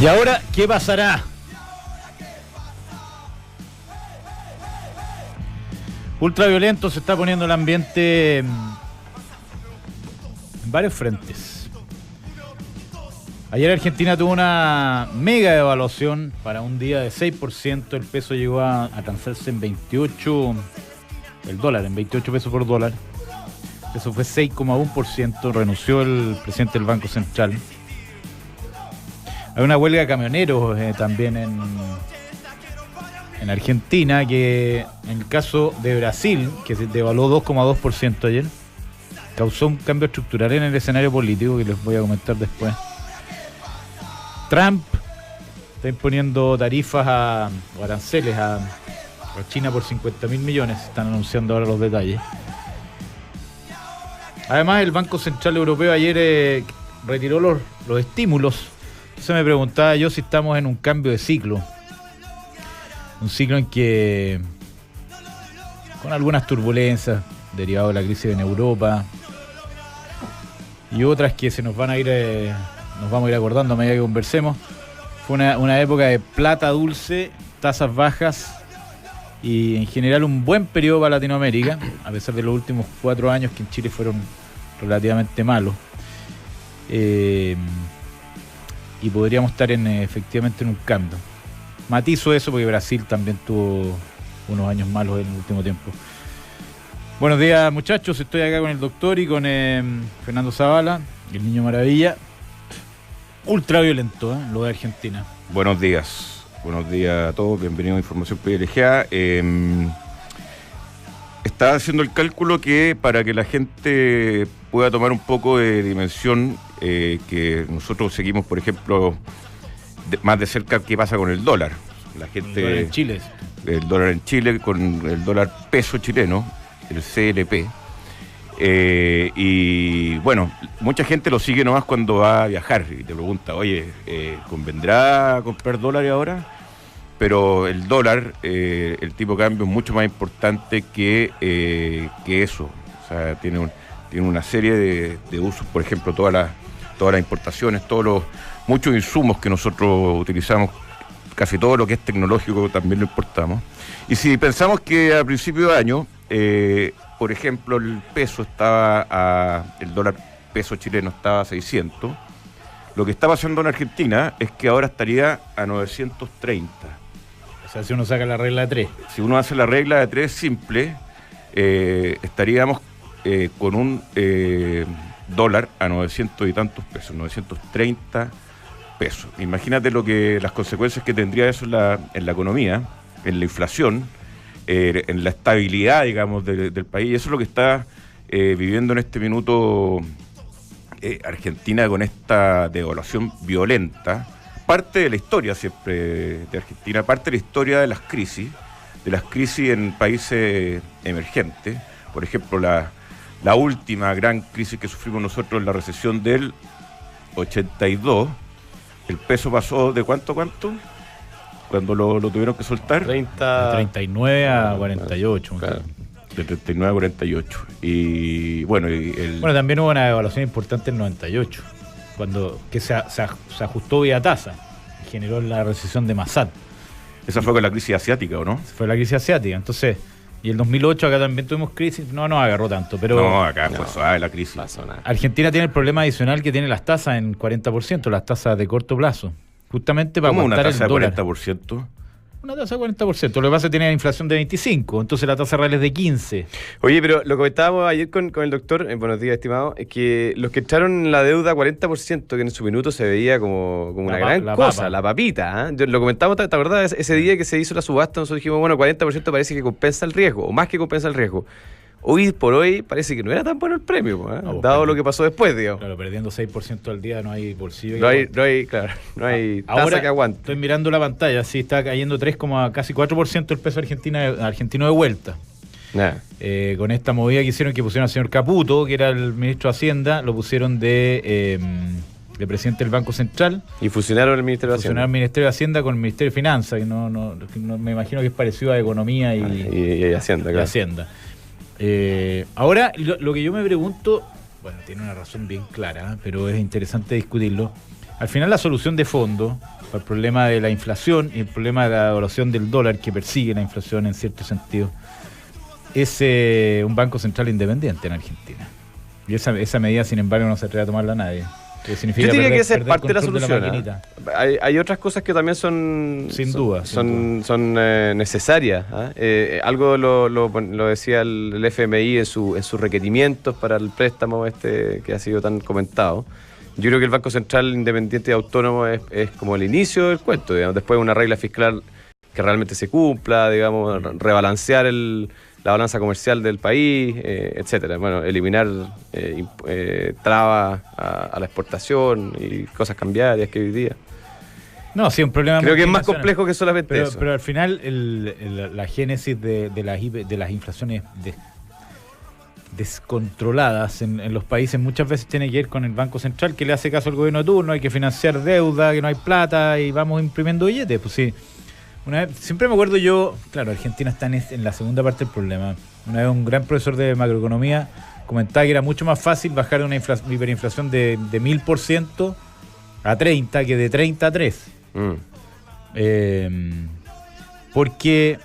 ¿Y ahora qué pasará? Ultraviolento se está poniendo el ambiente en varios frentes. Ayer Argentina tuvo una mega devaluación para un día de 6%. El peso llegó a transarse en 28, el dólar, en 28 pesos por dólar. Eso fue 6,1%. Renunció el presidente del Banco Central. Hay una huelga de camioneros también en Argentina, que en el caso de Brasil, que se devaluó 2,2% ayer, causó un cambio estructural en el escenario político que les voy a comentar después. Trump está imponiendo tarifas o aranceles a China por 50.000 millones, están anunciando ahora los detalles. Además, el Banco Central Europeo ayer retiró los estímulos. Entonces me preguntaba yo si estamos en un cambio de ciclo. Un ciclo en que, con algunas turbulencias derivadas de la crisis en Europa y otras que se nos van a ir, nos vamos a ir acordando a medida que conversemos, fue una época de plata dulce, tasas bajas y en general un buen periodo para Latinoamérica, a pesar de los últimos 4 años que en Chile fueron relativamente malos. Y podríamos estar efectivamente en un cambio. Matizo eso porque Brasil también tuvo unos años malos en el último tiempo. Buenos días, muchachos. Estoy acá con el doctor y con Fernando Zavala, el Niño Maravilla. Ultraviolento, lo de Argentina. Buenos días a todos. Bienvenidos a Información Privilegiada. Estaba haciendo el cálculo que para que la gente pueda tomar un poco de dimensión, que nosotros seguimos, por ejemplo, más de cerca qué pasa con el dólar. La gente, el dólar en Chile. El dólar en Chile con el dólar peso chileno, el CLP. Y bueno, mucha gente lo sigue nomás cuando va a viajar y te pregunta, oye, ¿convendrá comprar dólares ahora? Pero el dólar, el tipo de cambio es mucho más importante que eso. O sea, tiene una serie de usos, por ejemplo, todas las importaciones, muchos insumos que nosotros utilizamos, casi todo lo que es tecnológico también lo importamos. Y si pensamos que a principio de año, por ejemplo, el dólar peso chileno estaba a 600, lo que está pasando en Argentina es que ahora estaría a 930. O sea, si uno saca la regla de 3. Si uno hace la regla de 3 simple, estaríamos con un dólar a 900 y tantos pesos, 930 pesos. Imagínate las consecuencias que tendría eso en la economía, en la inflación, en la estabilidad, digamos, del país. Y eso es lo que está viviendo en este minuto Argentina con esta devaluación violenta. Parte de la historia siempre de Argentina, parte de la historia de las crisis en países emergentes. Por ejemplo, la última gran crisis que sufrimos nosotros en la recesión del 82, el peso pasó de ¿cuánto? Cuando lo tuvieron que soltar. De 39 a 48. Claro, de 39 a 48. Y bueno, bueno, también hubo una devaluación importante en el 98, que se ajustó vía tasa y generó la recesión de Massad. Esa fue con la crisis asiática, ¿o no? Fue la crisis asiática, entonces. Y el 2008 acá también tuvimos crisis, no nos agarró tanto, pero... No, acá fue suave la crisis. Argentina tiene el problema adicional que tiene las tasas en 40%, las tasas de corto plazo. Justamente para aguantar el dólar. ¿Cómo una tasa de 40%? Una tasa de 40%. Lo que pasa es que tiene inflación de 25%, entonces la tasa real es de 15%. Oye, pero lo comentábamos ayer con el doctor, buenos días, estimado, es que los que echaron la deuda a 40%, que en su minuto se veía como una gran cosa, la papita. Lo comentamos, ¿te acuerdas? Ese día que se hizo la subasta, nosotros dijimos, bueno, 40% parece que compensa el riesgo, o más que compensa el riesgo. Hoy por hoy parece que no era tan bueno el premio, dado lo que pasó después, digamos. Claro, perdiendo 6% al día no hay bolsillo. No hay tasa que aguante. Estoy mirando la pantalla, sí, está cayendo casi 4% el peso argentino de vuelta. Con esta movida que hicieron, que pusieron al señor Caputo, que era el ministro de Hacienda, lo pusieron de presidente del Banco Central. Y fusionaron el Ministerio de Hacienda. Fusionaron el Ministerio de Hacienda con el Ministerio de Finanzas, que no me imagino que es parecido a Economía y Hacienda, claro. Hacienda. Ahora, lo que yo me pregunto, bueno, tiene una razón bien clara, pero es interesante discutirlo. Al final, la solución de fondo para el problema de la inflación y el problema de la evaluación del dólar que persigue la inflación en cierto sentido, es un banco central independiente en Argentina. Y esa medida, sin embargo, no se atreve a tomarla a nadie. Yo diría que esa es parte de la solución. Hay otras cosas que también son necesarias. Algo lo decía el FMI en sus requerimientos para el préstamo que ha sido tan comentado. Yo creo que el Banco Central Independiente y Autónomo es como el inicio del cuento, digamos. Después una regla fiscal que realmente se cumpla, digamos, rebalancear la balanza comercial del país, etcétera. Bueno, eliminar trabas a la exportación y cosas cambiarias que hoy día. No, sí, un problema. Creo que es más complejo que solamente eso. Pero al final la génesis de las inflaciones descontroladas en los países muchas veces tiene que ver con el Banco Central, que le hace caso al gobierno de turno, hay que financiar deuda, que no hay plata y vamos imprimiendo billetes. Pues sí. Una vez, siempre me acuerdo yo, claro, Argentina está en la segunda parte del problema. Una vez un gran profesor de macroeconomía comentaba que era mucho más fácil bajar de una hiperinflación de 1000% a 30 que de 30 a 3. Porque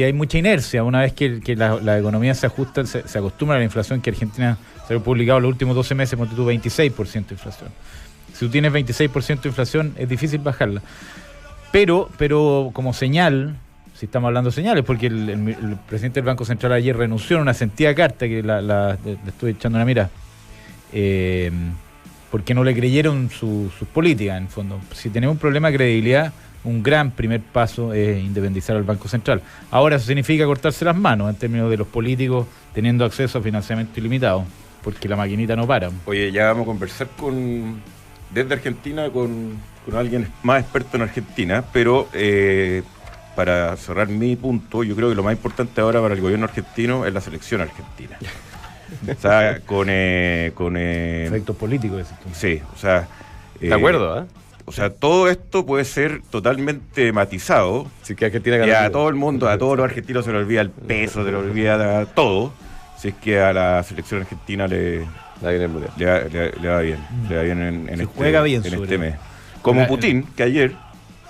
hay mucha inercia. Una vez que la economía se ajusta, se acostumbra a la inflación, que Argentina se ha publicado los últimos 12 meses, ponte tú 26% de inflación. Si tú tienes 26% de inflación, es difícil bajarla. Pero como señal, si estamos hablando de señales, porque el presidente del Banco Central ayer renunció a una sentida carta que le estuve echando una mira, porque no le creyeron sus políticas, en el fondo. Si tenemos un problema de credibilidad, un gran primer paso es independizar al Banco Central. Ahora eso significa cortarse las manos en términos de los políticos teniendo acceso a financiamiento ilimitado, porque la maquinita no para. Oye, ya vamos a conversar desde Argentina con alguien más experto en Argentina, pero para cerrar mi punto, yo creo que lo más importante ahora para el gobierno argentino es la selección argentina. O sea, con efectos políticos. Sí, o sea... ¿De acuerdo? O sea, todo esto puede ser totalmente matizado. Sí, que Argentina y a todo el mundo, a todos los argentinos se le olvida el peso, se le olvida todo. Si es que a la selección argentina le va bien en este mes. Como Putin, que ayer,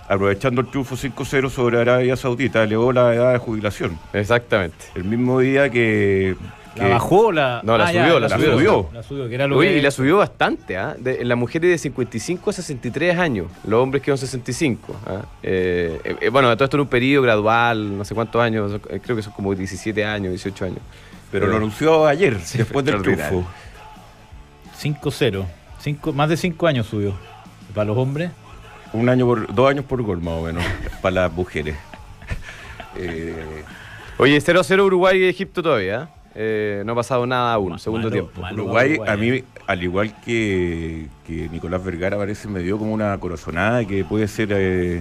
aprovechando el triunfo 5-0 sobre Arabia Saudita, elevó la edad de jubilación. Exactamente. El mismo día que ¿La bajó? La subió. La subió, que era lo y la subió bastante. La mujer es de 55 a 63 años, los hombres quedan 65. Bueno, todo esto en un periodo gradual, no sé cuántos años, creo que son como 17 años, 18 años. Pero lo anunció ayer, después del triunfo. 5-0. Más de 5 años subió. ¿Para los hombres? 2 años por gol, más o menos, para las mujeres. Oye, 0-0 Uruguay y Egipto todavía. No ha pasado nada aún, segundo tiempo. Uruguay, a mí, al igual que Nicolás Vergara, parece me dio como una corazonada que puede ser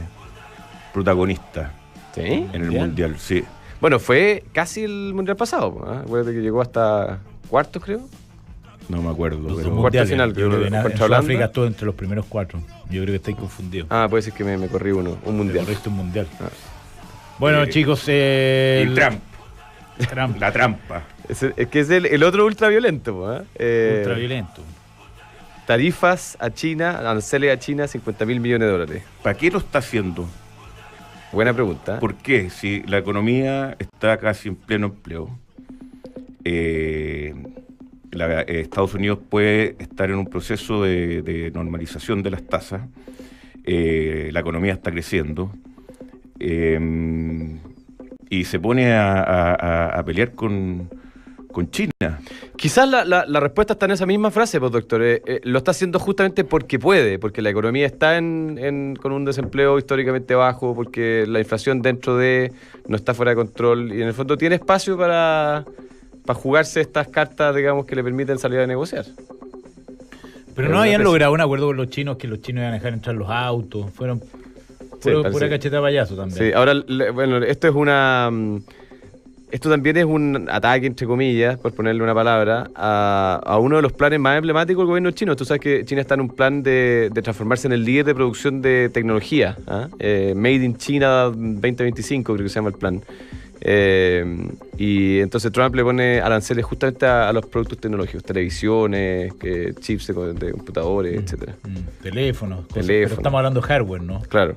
protagonista en el Mundial. Sí. Bueno, fue casi el Mundial pasado. Acuérdate que llegó hasta cuartos, creo. No me acuerdo. Pero cuarto final, en Sudáfrica estuvo entre los primeros 4. Yo creo que estáis confundidos. Puede ser que me corrí un mundial. Corriste un mundial. Bueno, chicos. Y Trump. La trampa. Es que es el otro ultraviolento. Ultraviolento. Tarifas a China, aranceles a China, $50.000 millones. ¿Para qué lo está haciendo? Buena pregunta. ¿Por qué? Si la economía está casi en pleno empleo, Estados Unidos puede estar en un proceso de normalización de las tasas, la economía está creciendo, y se pone a pelear con China. Quizás la respuesta está en esa misma frase, pues, doctor. Lo está haciendo justamente porque puede, porque la economía está con un desempleo históricamente bajo, porque la inflación no está fuera de control y en el fondo tiene espacio para jugarse estas cartas, digamos, que le permiten salir a negociar. Pero no habían logrado un acuerdo con los chinos, que los chinos iban a dejar entrar los autos. Fueron pura cacheta de payaso también. Sí, ahora, bueno, esto también es un ataque, entre comillas, por ponerle una palabra, a uno de los planes más emblemáticos del gobierno chino. Tú sabes que China está en un plan de transformarse en el líder de producción de tecnología. Made in China 2025, creo que se llama el plan. Y entonces Trump le pone aranceles justamente a los productos tecnológicos, televisiones, chips de computadores, etcétera. Teléfonos. Pero estamos hablando de hardware, ¿no? Claro.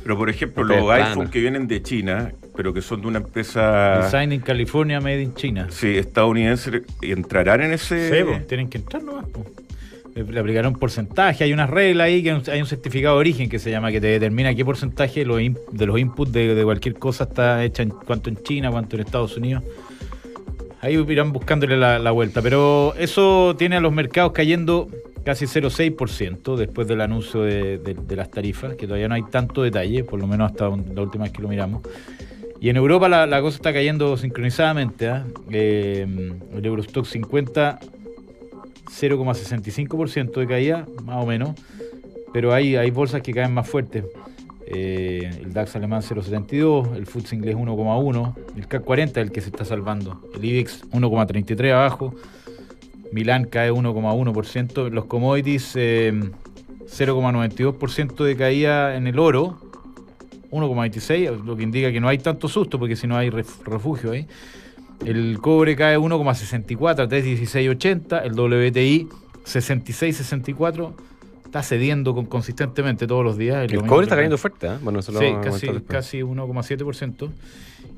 Pero por ejemplo, los iPhones que vienen de China, pero que son de una empresa... Design in California, made in China. Sí, estadounidense, ¿entrarán en ese...? Sí, pues, tienen que entrar nomás, pues. Le aplicaron porcentaje, hay una regla ahí, que hay un certificado de origen que se llama, que te determina qué porcentaje de los inputs de cualquier cosa está hecha, cuánto en China, cuánto en Estados Unidos. Ahí irán buscándole la vuelta, pero eso tiene a los mercados cayendo casi 0,6% después del anuncio de las tarifas, que todavía no hay tanto detalle, por lo menos hasta la última vez que lo miramos. Y en Europa la cosa está cayendo sincronizadamente, el Eurostock 50... 0,65% de caída, más o menos, pero hay bolsas que caen más fuertes. El DAX alemán 0,72, el FTSE inglés 1,1, el CAC 40 es el que se está salvando, el IBEX 1,33 abajo, Milán cae 1,1%, los commodities 0,92% de caída en el oro, 1,26, lo que indica que no hay tanto susto, porque si no hay refugio ahí. El cobre cae 1,64 a 3,1680. El WTI 66,64. Está cediendo consistentemente todos los días. El cobre está cayendo fuerte, ¿eh? Bueno, sí, casi 1,7%.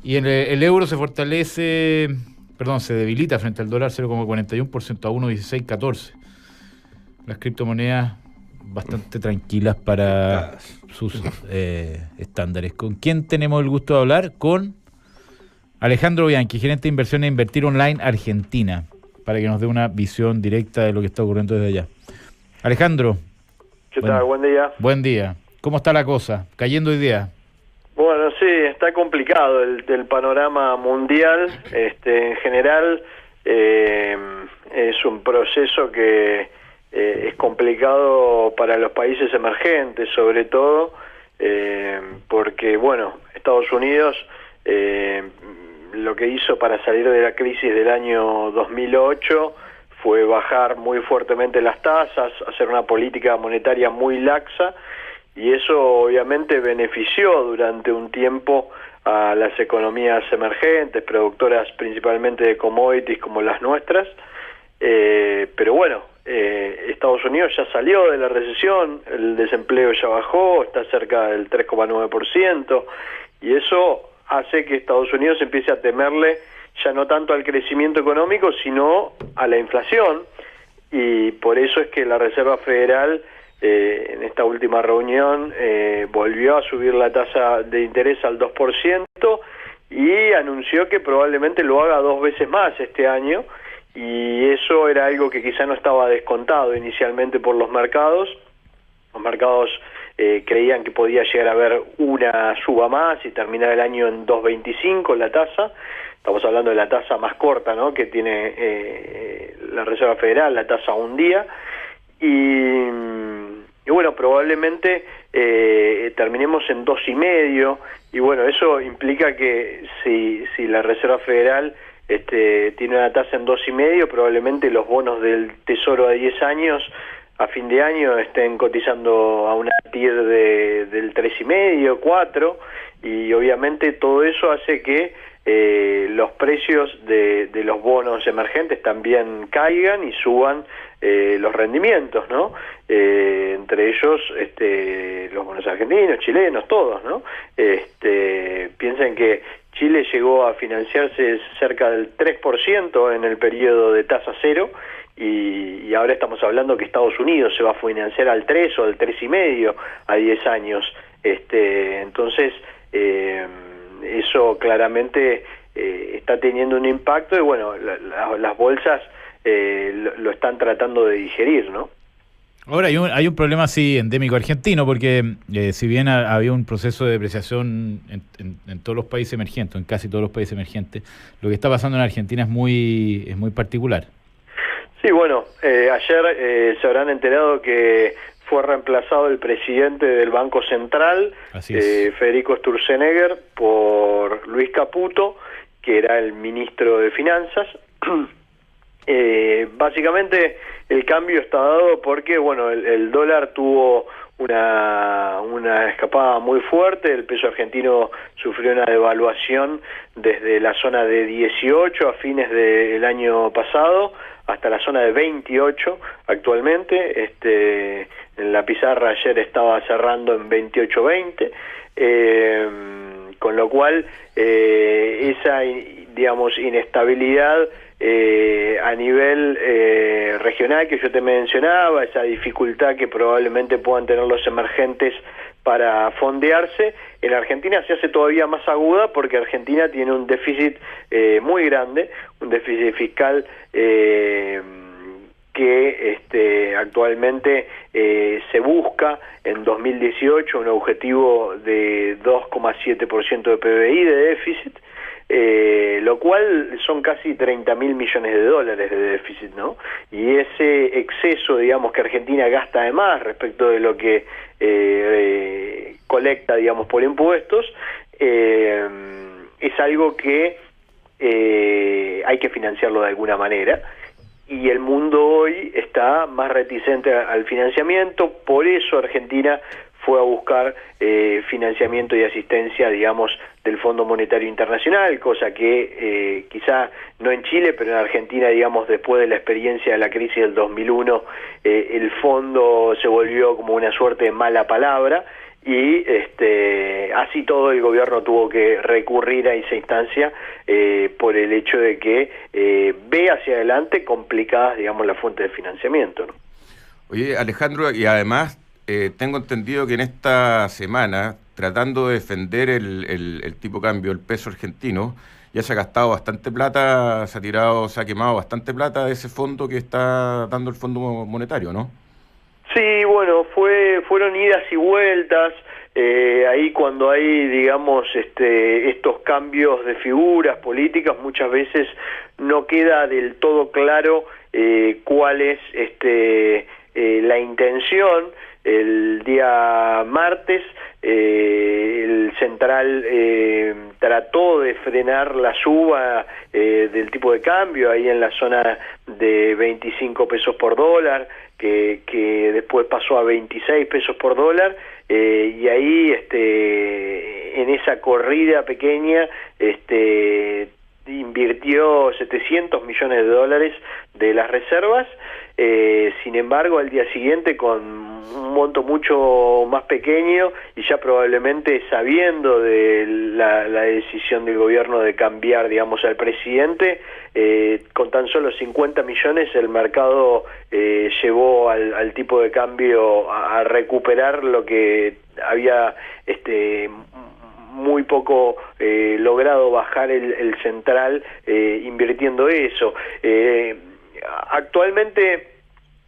Y el euro se fortalece, se debilita frente al dólar 0,41% a 1,1614. Las criptomonedas bastante tranquilas para sus estándares. ¿Con quién tenemos el gusto de hablar? Con Alejandro Bianchi, gerente de inversión e Invertir Online Argentina, para que nos dé una visión directa de lo que está ocurriendo desde allá. Alejandro. ¿Qué tal? Buen día. Buen día. ¿Cómo está la cosa? ¿Cayendo hoy día? Bueno, sí, está complicado el panorama mundial. En general es un proceso que es complicado para los países emergentes, sobre todo porque, Estados Unidos... lo que hizo para salir de la crisis del año 2008 fue bajar muy fuertemente las tasas, hacer una política monetaria muy laxa, y eso obviamente benefició durante un tiempo a las economías emergentes, productoras principalmente de commodities como las nuestras, pero Estados Unidos ya salió de la recesión, el desempleo ya bajó, está cerca del 3,9%, y eso hace que Estados Unidos empiece a temerle ya no tanto al crecimiento económico, sino a la inflación, y por eso es que la Reserva Federal en esta última reunión volvió a subir la tasa de interés al 2% y anunció que probablemente lo haga 2 veces más este año, y eso era algo que quizá no estaba descontado inicialmente por los mercados. Los mercados creían que podía llegar a haber una suba más y terminar el año en 2,25 la tasa. Estamos hablando de la tasa más corta, ¿no?, que tiene la Reserva Federal, la tasa a un día. Y probablemente terminemos en 2,5, y eso implica que si la Reserva Federal tiene una tasa en 2,5, probablemente los bonos del Tesoro a 10 años a fin de año estén cotizando a una TIR del 3,5, 4, y obviamente todo eso hace que los precios de los bonos emergentes también caigan y suban los rendimientos, ¿no? Entre ellos los bonos argentinos, chilenos, todos, ¿no? Piensen que Chile llegó a financiarse cerca del 3% en el periodo de tasa cero, y ahora estamos hablando que Estados Unidos se va a financiar al 3 o al 3,5 a 10 años. Entonces, eso claramente está teniendo un impacto, y las bolsas lo están tratando de digerir, ¿no? Ahora hay un problema así endémico argentino, porque si bien había un proceso de depreciación en todos los países emergentes, en casi todos los países emergentes, lo que está pasando en Argentina es muy particular. Sí, ayer se habrán enterado que fue reemplazado el presidente del Banco Central, Federico Sturzenegger, por Luis Caputo, que era el ministro de Finanzas. Básicamente el cambio está dado porque el dólar tuvo una una escapada muy fuerte. El peso argentino sufrió una devaluación desde la zona de 18 a fines del año pasado hasta la zona de 28 actualmente. En la pizarra ayer estaba cerrando en 28.20, con lo cual esa, digamos, inestabilidad a nivel regional que yo te mencionaba, esa dificultad que probablemente puedan tener los emergentes para fondearse, en Argentina se hace todavía más aguda porque Argentina tiene un déficit muy grande, un déficit fiscal que actualmente se busca en 2018 un objetivo de 2,7% de PBI de déficit, lo cual son casi 30.000 millones de dólares de déficit, ¿no? Y ese exceso, digamos, que Argentina gasta de más respecto de lo que colecta, digamos, por impuestos, es algo que hay que financiarlo de alguna manera. Y el mundo hoy está más reticente al financiamiento, por eso Argentina fue a buscar financiamiento y asistencia, digamos, del Fondo Monetario Internacional, cosa que quizá no en Chile, pero en Argentina, digamos, después de la experiencia de la crisis del 2001, el fondo se volvió como una suerte de mala palabra, y así todo el gobierno tuvo que recurrir a esa instancia por el hecho de que ve hacia adelante complicadas, digamos, las fuentes de financiamiento, ¿no? Oye, Alejandro, y además tengo entendido que en esta semana, tratando de defender el tipo de cambio, el peso argentino, ya se ha gastado bastante plata, se ha quemado bastante plata de ese fondo que está dando el Fondo Monetario, ¿no? Sí, bueno, fueron idas y vueltas. Ahí cuando hay, digamos, estos cambios de figuras políticas, muchas veces no queda del todo claro cuál es la intención. El día martes el central trató de frenar la suba del tipo de cambio ahí en la zona de 25 pesos por dólar, que después pasó a 26 pesos por dólar, y ahí en esa corrida pequeña invirtió 700 millones de dólares de las reservas. Sin embargo, al día siguiente, con un monto mucho más pequeño y ya probablemente sabiendo de la decisión del gobierno de cambiar, digamos, al presidente, con tan solo 50 millones el mercado llevó al tipo de cambio a recuperar lo que había muy poco logrado bajar el central invirtiendo eso. Actualmente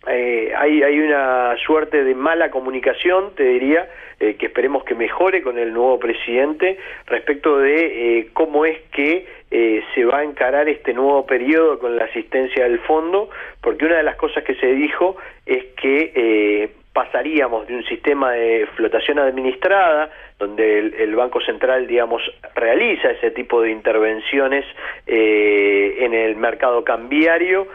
hay una suerte de mala comunicación, te diría, que esperemos que mejore con el nuevo presidente respecto de cómo es que se va a encarar este nuevo periodo con la asistencia del fondo, porque una de las cosas que se dijo es que pasaríamos de un sistema de flotación administrada, donde el Banco Central, digamos, realiza ese tipo de intervenciones en el mercado cambiario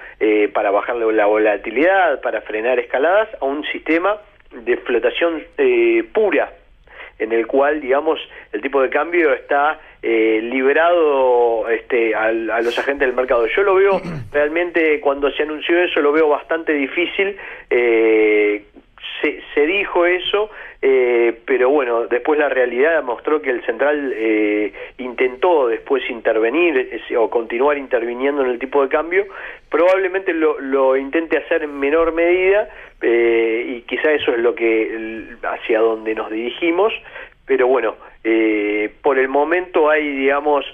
para bajar la volatilidad, para frenar escaladas, a un sistema de flotación pura, en el cual, digamos, el tipo de cambio está liberado a los agentes del mercado. Yo lo veo realmente, cuando se anunció eso, lo veo bastante difícil. Se dijo eso, pero bueno, después la realidad mostró que el central intentó después intervenir o continuar interviniendo en el tipo de cambio. Probablemente lo intente hacer en menor medida, y quizá eso es lo que hacia donde nos dirigimos. Pero bueno, por el momento hay, digamos,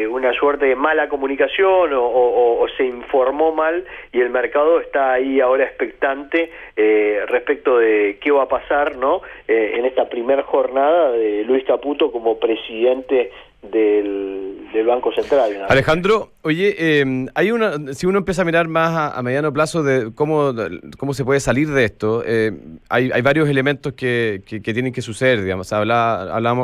una suerte de mala comunicación o se informó mal, y el mercado está ahí ahora expectante respecto de qué va a pasar, ¿no? En esta primera jornada de Luis Caputo como presidente del Banco Central, ¿no? Alejandro, oye, si uno empieza a mirar más a mediano plazo de cómo se puede salir de esto, hay varios elementos que tienen que suceder, digamos.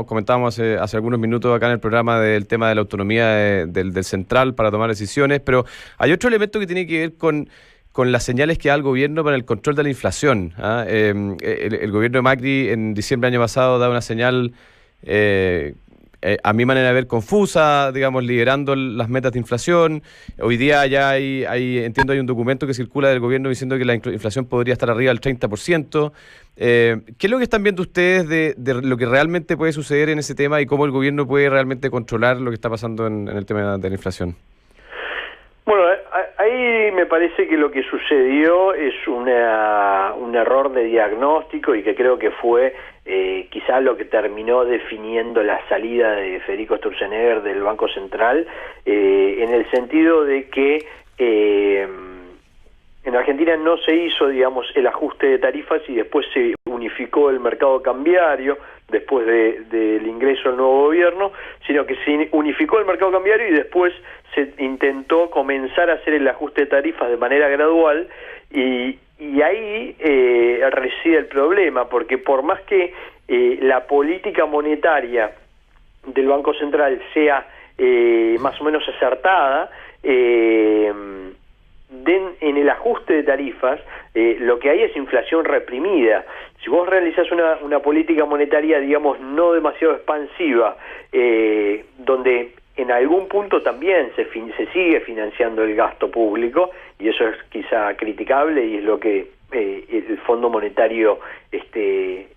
Comentábamos hace algunos minutos acá en el programa del tema de la autonomía del central para tomar decisiones, pero hay otro elemento que tiene que ver con con las señales que da el gobierno para el control de la inflación. El gobierno de Macri en diciembre del año pasado da una señal, a mi manera de ver, confusa, digamos, liderando las metas de inflación. Hoy día ya entiendo, hay un documento que circula del gobierno diciendo que la inflación podría estar arriba del 30%. ¿Qué es lo que están viendo ustedes de lo que realmente puede suceder en ese tema y cómo el gobierno puede realmente controlar lo que está pasando en el tema de la inflación? Bueno, ahí me parece que lo que sucedió es un error de diagnóstico y que creo que fue quizás lo que terminó definiendo la salida de Federico Sturzenegger del Banco Central, en el sentido de que en Argentina no se hizo, digamos, el ajuste de tarifas y después se unificó el mercado cambiario después del ingreso del nuevo gobierno, sino que se unificó el mercado cambiario y después se intentó comenzar a hacer el ajuste de tarifas de manera gradual y ahí reside el problema, porque por más que la política monetaria del Banco Central sea más o menos acertada, en el ajuste de tarifas lo que hay es inflación reprimida. Si vos realizás una política monetaria, digamos, no demasiado expansiva, donde en algún punto también se sigue financiando el gasto público, y eso es quizá criticable y es lo que el Fondo Monetario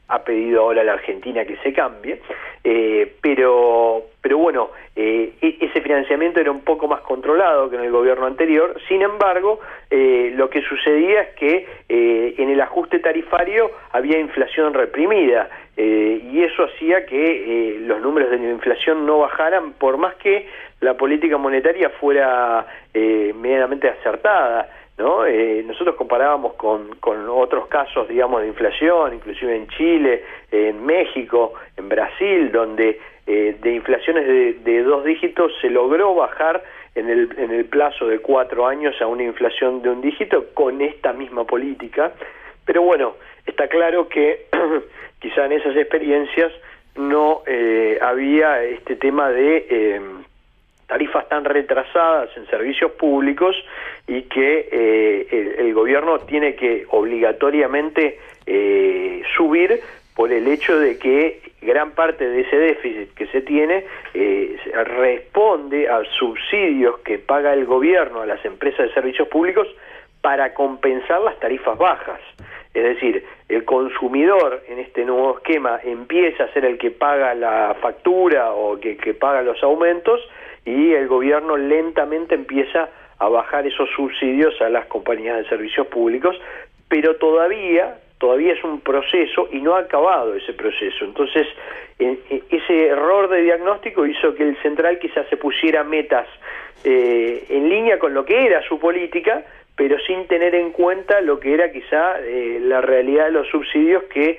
ha pedido ahora a la Argentina que se cambie, pero bueno, ese financiamiento era un poco más controlado que en el gobierno anterior. Sin embargo, lo que sucedía es que en el ajuste tarifario había inflación reprimida, y eso hacía que los números de inflación no bajaran, por más que la política monetaria fuera medianamente acertada, ¿no? Nosotros comparábamos con otros casos, digamos, de inflación, inclusive en Chile, en México, en Brasil, donde de inflaciones de 2 dígitos se logró bajar en el plazo de 4 años a una inflación de 1 dígito con esta misma política. Pero bueno, está claro que quizá en esas experiencias no había este tema de tarifas tan retrasadas en servicios públicos y que el gobierno tiene que obligatoriamente subir por el hecho de que gran parte de ese déficit que se tiene responde a subsidios que paga el gobierno a las empresas de servicios públicos para compensar las tarifas bajas. Es decir, el consumidor en este nuevo esquema empieza a ser el que paga la factura o que paga los aumentos, y el gobierno lentamente empieza a bajar esos subsidios a las compañías de servicios públicos, pero todavía es un proceso y no ha acabado ese proceso. Entonces, ese error de diagnóstico hizo que el central quizás se pusiera metas en línea con lo que era su política, pero sin tener en cuenta lo que era quizá la realidad de los subsidios que,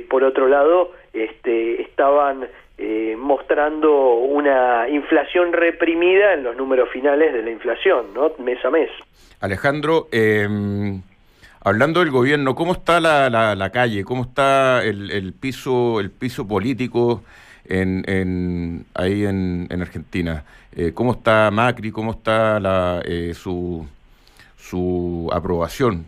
por otro lado, estaban mostrando una inflación reprimida en los números finales de la inflación, ¿no? Mes a mes. Alejandro, hablando del gobierno, ¿cómo está la calle? ¿Cómo está el piso político ahí en Argentina? ¿Cómo está Macri? ¿Cómo está su aprobación?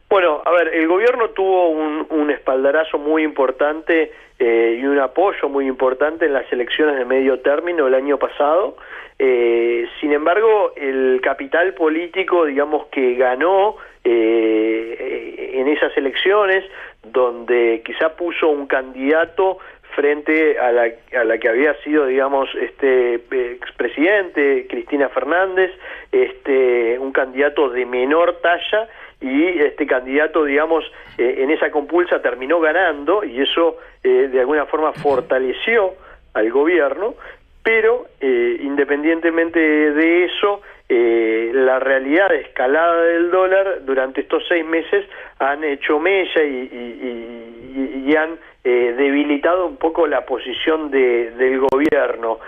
Bueno, a ver, el gobierno tuvo un espaldarazo muy importante y un apoyo muy importante en las elecciones de medio término el año pasado. Sin embargo, el capital político, digamos, que ganó en esas elecciones, donde quizá puso un candidato frente a la que había sido, digamos, expresidente Cristina Fernández, un candidato de menor talla, y este candidato, digamos, en esa compulsa terminó ganando, y eso de alguna forma fortaleció al gobierno. Pero independientemente de eso, la realidad de escalada del dólar durante estos 6 meses han hecho mella y han debilitado un poco la posición del gobierno.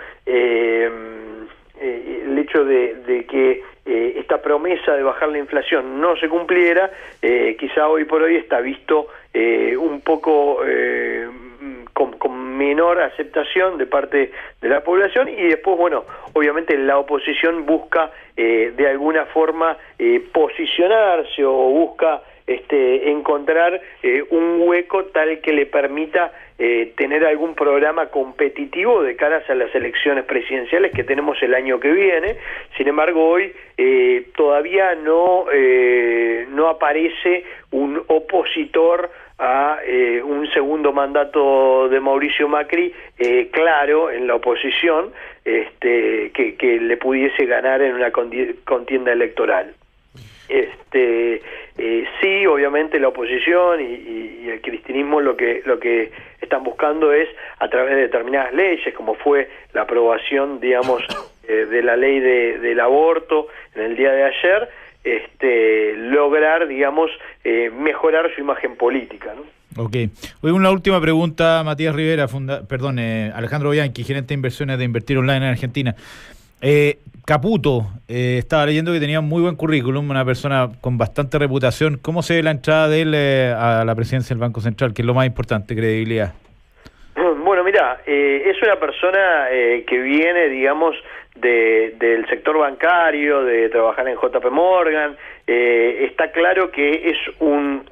El hecho de que esta promesa de bajar la inflación no se cumpliera, quizá hoy por hoy está visto un poco con menor aceptación de parte de la población, y después, bueno, obviamente la oposición busca de alguna forma posicionarse o busca encontrar un hueco tal que le permita tener algún programa competitivo de cara a las elecciones presidenciales que tenemos el año que viene. Sin embargo, hoy todavía no aparece un opositor a un segundo mandato de Mauricio Macri claro en la oposición, que le pudiese ganar en una contienda electoral. Sí, obviamente la oposición y el cristianismo lo que están buscando es, a través de determinadas leyes, como fue la aprobación, digamos, de la ley del aborto en el día de ayer, lograr, digamos, mejorar su imagen política, ¿no? Ok. Hoy una última pregunta, Matías Rivera, Alejandro Bianchi, gerente de inversiones de Invertir Online en Argentina. Caputo, estaba leyendo que tenía un muy buen currículum, una persona con bastante reputación. ¿Cómo se ve la entrada de él a la presidencia del Banco Central, que es lo más importante, credibilidad? Bueno, mira, es una persona que viene, digamos, del sector bancario, de trabajar en JP Morgan. Está claro que es un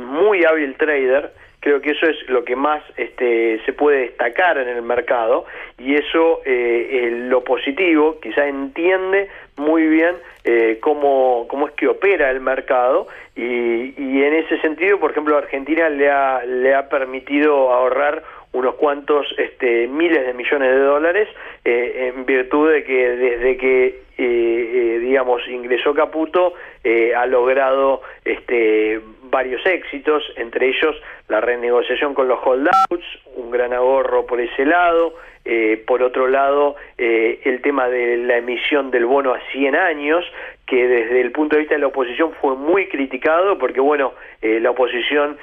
muy hábil trader. Creo que eso es lo que más se puede destacar en el mercado, y eso es lo positivo. Quizá entiende muy bien cómo es que opera el mercado, y en ese sentido, por ejemplo, Argentina le ha permitido ahorrar unos cuantos miles de millones de dólares en virtud de que desde que digamos ingresó Caputo ha logrado varios éxitos, entre ellos la renegociación con los holdouts, un gran ahorro por ese lado. Por otro lado, el tema de la emisión del bono a 100 años, que desde el punto de vista de la oposición fue muy criticado, porque bueno, la oposición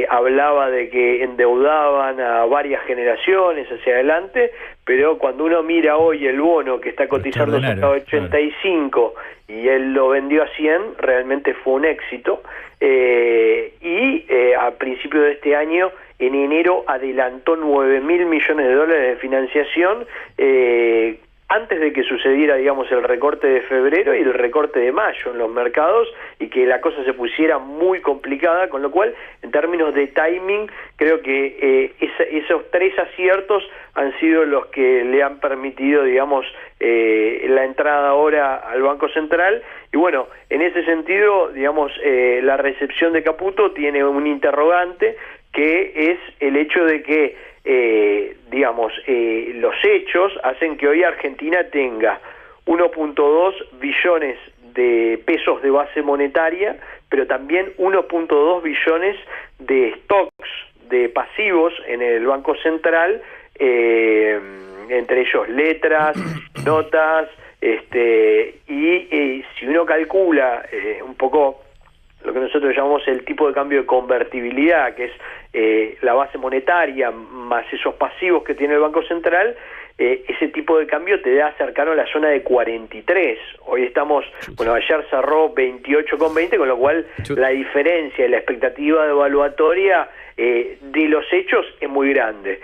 hablaba de que endeudaban a varias generaciones hacia adelante, pero cuando uno mira hoy el bono que está cotizando hasta 85 y él lo vendió a 100, realmente fue un éxito. A principio de este año, en enero, adelantó 9.000 millones de dólares de financiación, antes de que sucediera, digamos, el recorte de febrero y el recorte de mayo en los mercados, y que la cosa se pusiera muy complicada, con lo cual, en términos de timing, creo que esos tres aciertos han sido los que le han permitido, digamos, la entrada ahora al Banco Central. Y bueno, en ese sentido, digamos, la recepción de Caputo tiene un interrogante, que es el hecho de que los hechos hacen que hoy Argentina tenga 1.2 billones de pesos de base monetaria, pero también 1.2 billones de stocks, de pasivos en el Banco Central, entre ellos letras, notas, y si uno calcula un poco lo que nosotros llamamos el tipo de cambio de convertibilidad, que es la base monetaria más esos pasivos que tiene el Banco Central, ese tipo de cambio te da cercano a la zona de 43. Hoy estamos, bueno, ayer cerró 28,20, con lo cual la diferencia y la expectativa evaluatoria de los hechos es muy grande.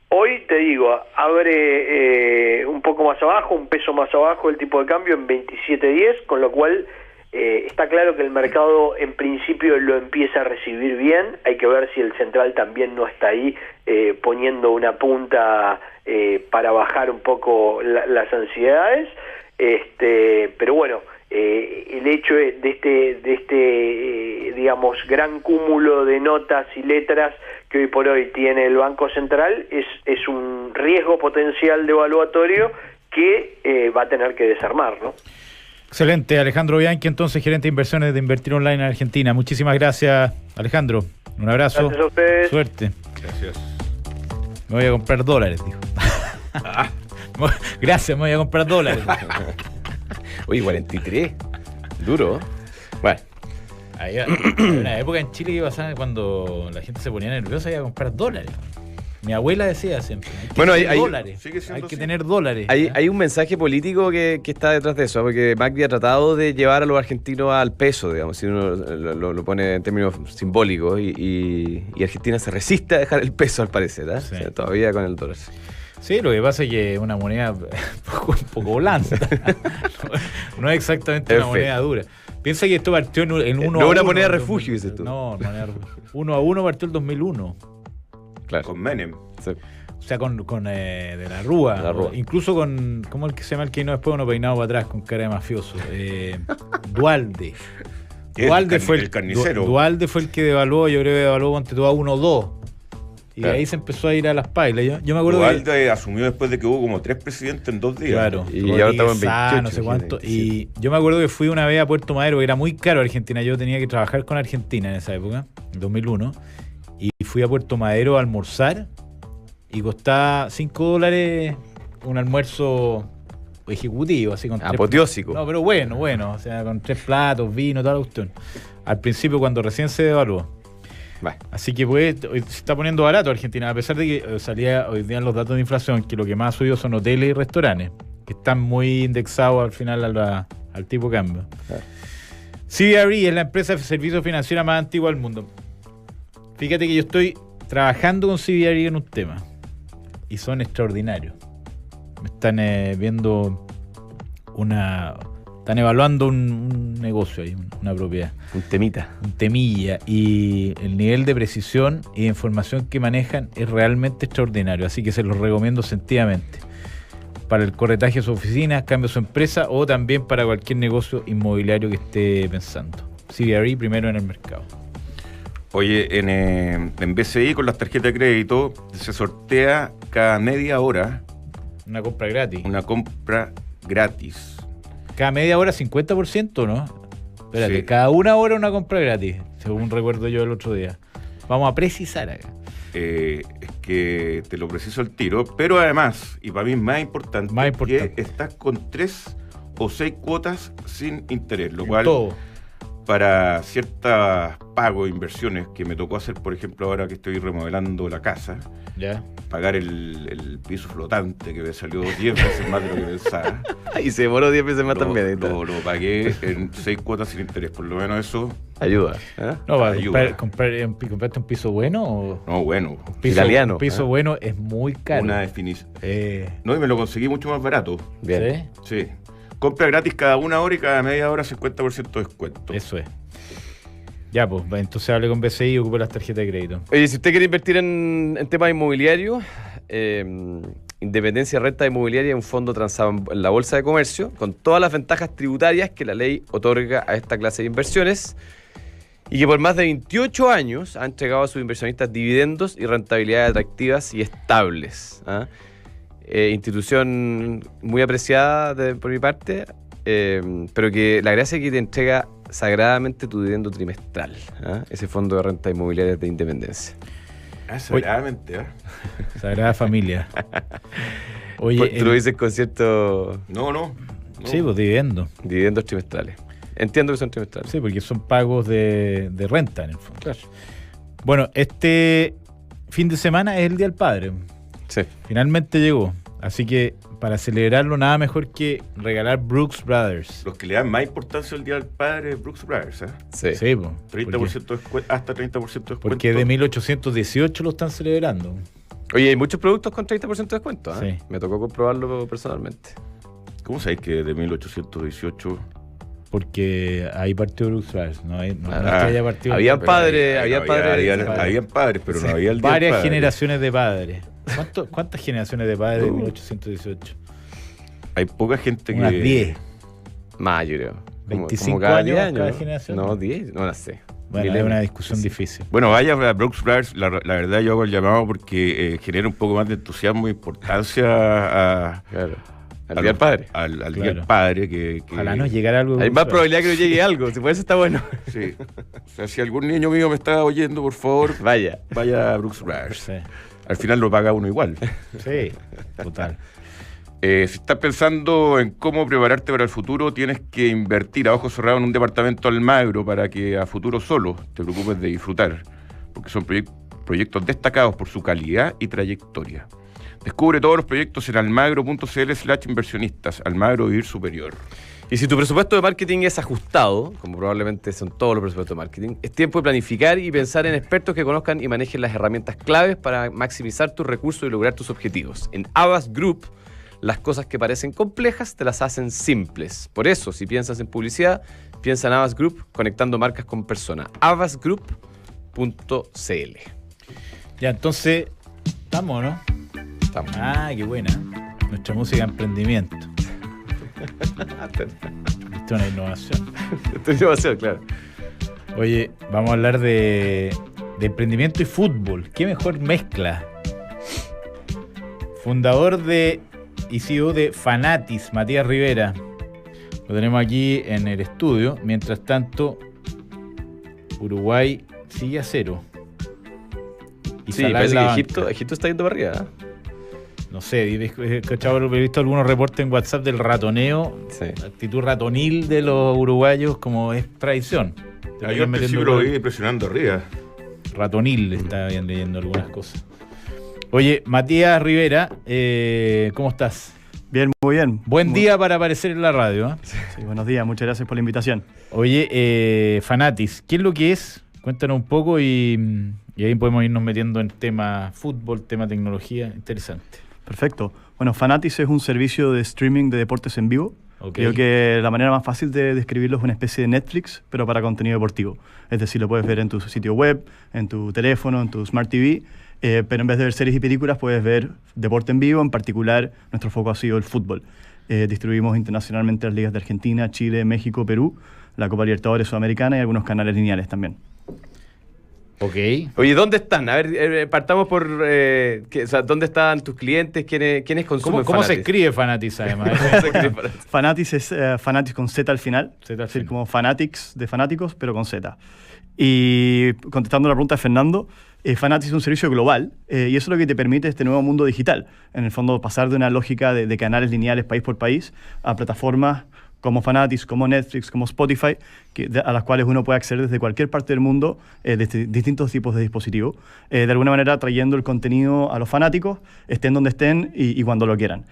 Hoy, te digo, abre un poco más abajo, un peso más abajo el tipo de cambio en 27.10, con lo cual está claro que el mercado en principio lo empieza a recibir bien. Hay que ver si el central también no está ahí poniendo una punta para bajar un poco las ansiedades, pero bueno, el hecho de este digamos gran cúmulo de notas y letras que hoy por hoy tiene el Banco Central es un riesgo potencial devaluatorio que va a tener que desarmar, ¿no? Excelente. Alejandro Bianchi, entonces, gerente de inversiones de Invertir Online en Argentina. Muchísimas gracias, Alejandro. Un abrazo. Gracias a ustedes. Suerte. Gracias. Me voy a comprar dólares, dijo. Gracias, me voy a comprar dólares. Oye, 43. Duro. Bueno. Había una época en Chile que pasaba cuando la gente se ponía nerviosa y iba a comprar dólares. Mi abuela decía siempre, hay que Bueno, tener hay- dólares. sigue siendo Hay que así. tener dólares. Hay un mensaje político que está detrás de eso, porque Macri ha tratado de llevar a los argentinos al peso, digamos, si uno lo pone en términos simbólicos, y Argentina se resiste a dejar el peso, al parecer, ¿eh? Sí. O sea, todavía con el dólar. Sí, lo que pasa es que es una moneda un poco blanda. No es exactamente una F. moneda dura. Piensa que esto partió en 1 No a una 1, moneda en refugio, 2000. dices tú. No, moneda refugio. 1 a 1 partió el 2001. Claro. Con Menem. Sí. O sea, con de la Rúa. De la Rúa. Incluso con, ¿cómo es el que se llama el que vino después uno peinado para atrás con cara de mafioso? Dualde. Dualde fue el carnicero. Dualde fue el que devaluó, yo creo que devaluó ponte tú a 1-2. Y Claro. de ahí se empezó a ir a las pailas. Yo me acuerdo Dualde asumió después de que hubo como 3 presidentes en 2 días. Claro. Y ahora estamos en Rodríguez Sá, 28, no sé cuánto. 27. Y yo me acuerdo que fui una vez a Puerto Madero, que era muy caro Argentina. Yo tenía que trabajar con Argentina en esa época, en 2001. Y fui a Puerto Madero a almorzar y costaba $5 un almuerzo ejecutivo, así con Apoteósico. No, pero bueno, o sea, con 3 platos, vino, toda la cuestión. Al principio, cuando recién se devaluó. Va. Así que pues hoy se está poniendo barato Argentina, a pesar de que salía hoy día en los datos de inflación, que lo que más ha subido son hoteles y restaurantes, que están muy indexados al final al tipo de cambio. Claro. CBRE es la empresa de servicios financiera más antigua del mundo. Fíjate que yo estoy trabajando con CBRE en un tema y son extraordinarios. Me están viendo están evaluando un negocio ahí, una propiedad. Un temita. Un temilla, y el nivel de precisión y de información que manejan es realmente extraordinario, así que se los recomiendo sentidamente para el corretaje de su oficina, cambio de su empresa o también para cualquier negocio inmobiliario que esté pensando. CBRE primero en el mercado. Oye, en BCI con las tarjetas de crédito se sortea cada media hora Una compra gratis. una compra gratis. Cada media hora 50%, ¿no? Espérate, Sí. cada 1 hora una compra gratis, según recuerdo yo el otro día. Vamos a precisar acá. Es que te lo preciso al tiro, pero además, y para mí es más importante, que estás con 3 o 6 cuotas sin interés, lo cual Todo. para ciertos pagos, inversiones que me tocó hacer, por ejemplo, ahora que estoy remodelando la casa, Ya. pagar el piso flotante que me salió 10 veces más de lo que pensaba. Y se demoró 10 veces más también. Lo pagué en 6 cuotas sin interés, por lo menos eso. Ayuda. ¿Eh? No, ¿para Ayuda. comprarte un piso bueno o...? No, bueno, Un piso, Italiano, un piso bueno es muy caro. una definición. Eh, No, y me lo conseguí mucho más barato. Bien. ¿sí? Sí. Compra gratis cada 1 hora y cada media hora 50% de descuento. Eso es. Ya, pues, entonces hable con BCI y ocupe las tarjetas de crédito. Oye, si usted quiere invertir en temas inmobiliarios, Independencia Renta Inmobiliaria es un fondo transado en la Bolsa de Comercio con todas las ventajas tributarias que la ley otorga a esta clase de inversiones y que por más de 28 años ha entregado a sus inversionistas dividendos y rentabilidades atractivas y estables. ¿Ah? Institución muy apreciada por mi parte, pero que la gracia es que te entrega sagradamente tu dividendo trimestral. ¿Ah? Ese fondo de renta inmobiliaria de Independencia. Sagradamente, ¿eh? Sagrada Familia. Oye, Pues, tú lo dices con cierto No. sí, pues dividendo. dividendos trimestrales. Entiendo que son trimestrales. Sí, porque son pagos de renta en el fondo. Bueno, este fin de semana es el Día del Padre. Sí. Finalmente llegó. Así que para celebrarlo, nada mejor que regalar Brooks Brothers. Los que le dan más importancia al Día del Padre es Brooks Brothers, ¿eh? Sí. Sí, pues. 30% hasta 30% de descuento. Porque de 1818 lo están celebrando. Oye, hay muchos productos con 30% de descuento. ¿eh? Sí. Me tocó comprobarlo personalmente. ¿Cómo sabéis que de 1818? Porque hay partido Brooks Brothers. No es que Ah, haya partido. habían pero padres, hay- había padres. Habían padres, pero no había el Día del varias Padre. generaciones de padres. ¿Cuántas generaciones de padres de 1818? Hay poca gente Unas que... 10. Más, yo creo. 25 cada años 10 cada ¿no? generación. No, 10, no la sé. Bueno, es una discusión difícil. Bueno, vaya a Brooks Brothers, la verdad yo hago el llamado porque genera un poco más de entusiasmo e importancia Claro. Al Día del Padre. Al Día Claro. del Padre. Que Ojalá nos llegara algo. Hay más probabilidad que nos llegue algo. Si por eso está bueno. Sí. O sea, si algún niño mío me está oyendo, por favor, Vaya. vaya a Brooks Brothers. Sí, Al final lo paga uno igual. sí, total. Si estás pensando en cómo prepararte para el futuro, tienes que invertir a ojos cerrados en un departamento Almagro para que a futuro solo te preocupes de disfrutar. Porque son proyectos destacados por su calidad y trayectoria. Descubre todos los proyectos en almagro.cl/inversionistas. Almagro Vivir Superior. Y si tu presupuesto de marketing es ajustado, como probablemente son todos los presupuestos de marketing, es tiempo de planificar y pensar en expertos que conozcan y manejen las herramientas claves para maximizar tus recursos y lograr tus objetivos. En Avast Group, las cosas que parecen complejas te las hacen simples. Por eso, si piensas en publicidad, piensa en Avast Group, conectando marcas con personas. avastgroup.cl. Ya, entonces, ¿estamos, no? Estamos. Ah, qué buena. Nuestra música de emprendimiento. Esto es una innovación. Esto es innovación, claro. Oye, vamos a hablar de emprendimiento y fútbol. ¿Qué mejor mezcla? Fundador y CEO de Fanatis, Matías Rivera. Lo tenemos aquí en el estudio. Mientras tanto, Uruguay sigue a 0. Y Sí, parece que Egipto está yendo para arriba, ¿eh? No sé, he visto algunos reportes en WhatsApp del ratoneo, Sí. la actitud ratonil de los uruguayos como es tradición. Yo al principio lo vi presionando arriba. Ratonil, estaba bien leyendo algunas cosas. Oye, Matías Rivera, ¿cómo estás? Bien, muy bien. Buen día para aparecer en la radio, ¿eh? Sí, buenos días, muchas gracias por la invitación. Oye, Fanatis, ¿qué es lo que es? Cuéntanos un poco y ahí podemos irnos metiendo en tema fútbol, tema tecnología, interesante. Perfecto. Bueno, Fanatis es un servicio de streaming de deportes en vivo. Okay. Creo que la manera más fácil de describirlo es una especie de Netflix, pero para contenido deportivo. Es decir, lo puedes ver en tu sitio web, en tu teléfono, en tu Smart TV, pero en vez de ver series y películas puedes ver deporte en vivo. En particular, nuestro foco ha sido el fútbol. Distribuimos internacionalmente las ligas de Argentina, Chile, México, Perú, la Copa Libertadores Sudamericana y algunos canales lineales también. Ok. Oye, ¿dónde están? A ver, partamos por... ¿dónde están tus clientes? ¿Quiénes consumen ¿Cómo se Fanatis? escribe Fanatis, además? Fanatis es Fanatis con Z al final. Z al Es decir, final. como Fanatics de fanáticos, pero con Z. Y contestando la pregunta de Fernando, Fanatis es un servicio global y eso es lo que te permite este nuevo mundo digital. En el fondo, pasar de una lógica de canales lineales país por país a plataformas como Fanatis, como Netflix, como Spotify, a las cuales uno puede acceder desde cualquier parte del mundo, desde distintos tipos de dispositivos, de alguna manera trayendo el contenido a los fanáticos, estén donde estén y cuando lo quieran.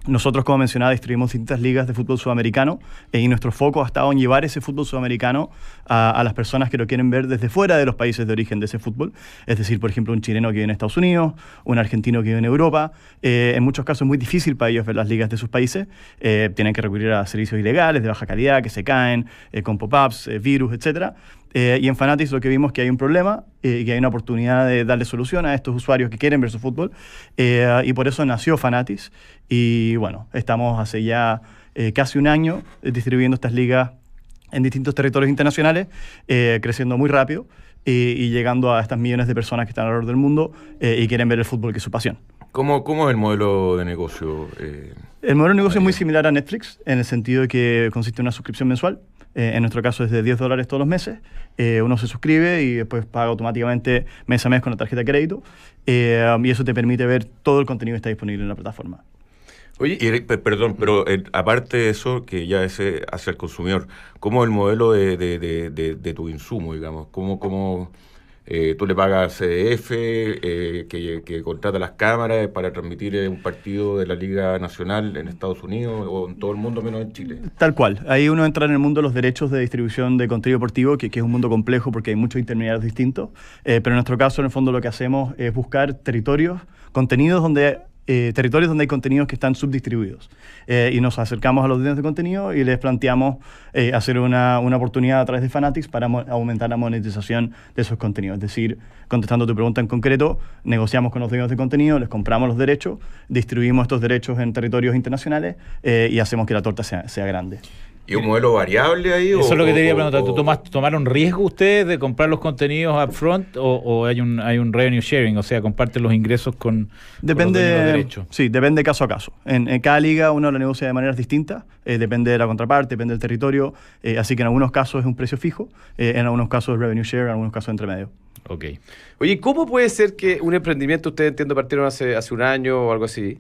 Nosotros, como mencionaba, distribuimos distintas ligas de fútbol sudamericano y nuestro foco ha estado en llevar ese fútbol sudamericano a las personas que lo quieren ver desde fuera de los países de origen de ese fútbol. Es decir, por ejemplo, un chileno que vive en Estados Unidos, un argentino que vive en Europa. En muchos casos es muy difícil para ellos ver las ligas de sus países. Tienen que recurrir a servicios ilegales de baja calidad que se caen, con pop-ups, virus, etc. Y en Fanatis lo que vimos es que hay un problema y que hay una oportunidad de darle solución a estos usuarios que quieren ver su fútbol y por eso nació Fanatis y bueno, estamos hace ya casi un año distribuyendo estas ligas en distintos territorios internacionales, creciendo muy rápido y llegando a estas millones de personas que están alrededor del mundo y quieren ver el fútbol, que es su pasión. ¿Cómo es el modelo de negocio? El modelo de negocio es muy similar a Netflix en el sentido de que consiste en una suscripción mensual. En nuestro caso es de $10 todos los meses. Uno se suscribe y después paga automáticamente mes a mes con la tarjeta de crédito. Y eso te permite ver todo el contenido que está disponible en la plataforma. Oye, perdón, pero aparte de eso, que ya es hacia el consumidor, ¿cómo es el modelo de tu insumo, digamos? ¿Cómo tú le pagas CDF, que contrata las cámaras para transmitir un partido de la Liga Nacional en Estados Unidos o en todo el mundo menos en Chile? Tal cual. Ahí uno entra en el mundo de los derechos de distribución de contenido deportivo, que es un mundo complejo porque hay muchos intermediarios distintos. Pero en nuestro caso, en el fondo, lo que hacemos es buscar territorios donde hay contenidos que están subdistribuidos. Y nos acercamos a los dueños de contenido y les planteamos hacer una oportunidad a través de Fanatics para aumentar la monetización de esos contenidos. Es decir, contestando tu pregunta en concreto, negociamos con los dueños de contenido, les compramos los derechos, distribuimos estos derechos en territorios internacionales y hacemos que la torta sea grande. ¿Y un modelo variable ahí? Eso es lo que te quería preguntar. ¿Tomaron riesgo ustedes de comprar los contenidos upfront o hay un revenue sharing? O sea, comparten los ingresos con los derechos. Sí, depende caso a caso. En cada liga uno lo negocia de maneras distintas. Depende de la contraparte, depende del territorio. Así que en algunos casos es un precio fijo, en algunos casos es revenue share, en algunos casos entre medio. Ok. Oye, ¿cómo puede ser que un emprendimiento, ustedes entiendo partieron hace un año o algo así,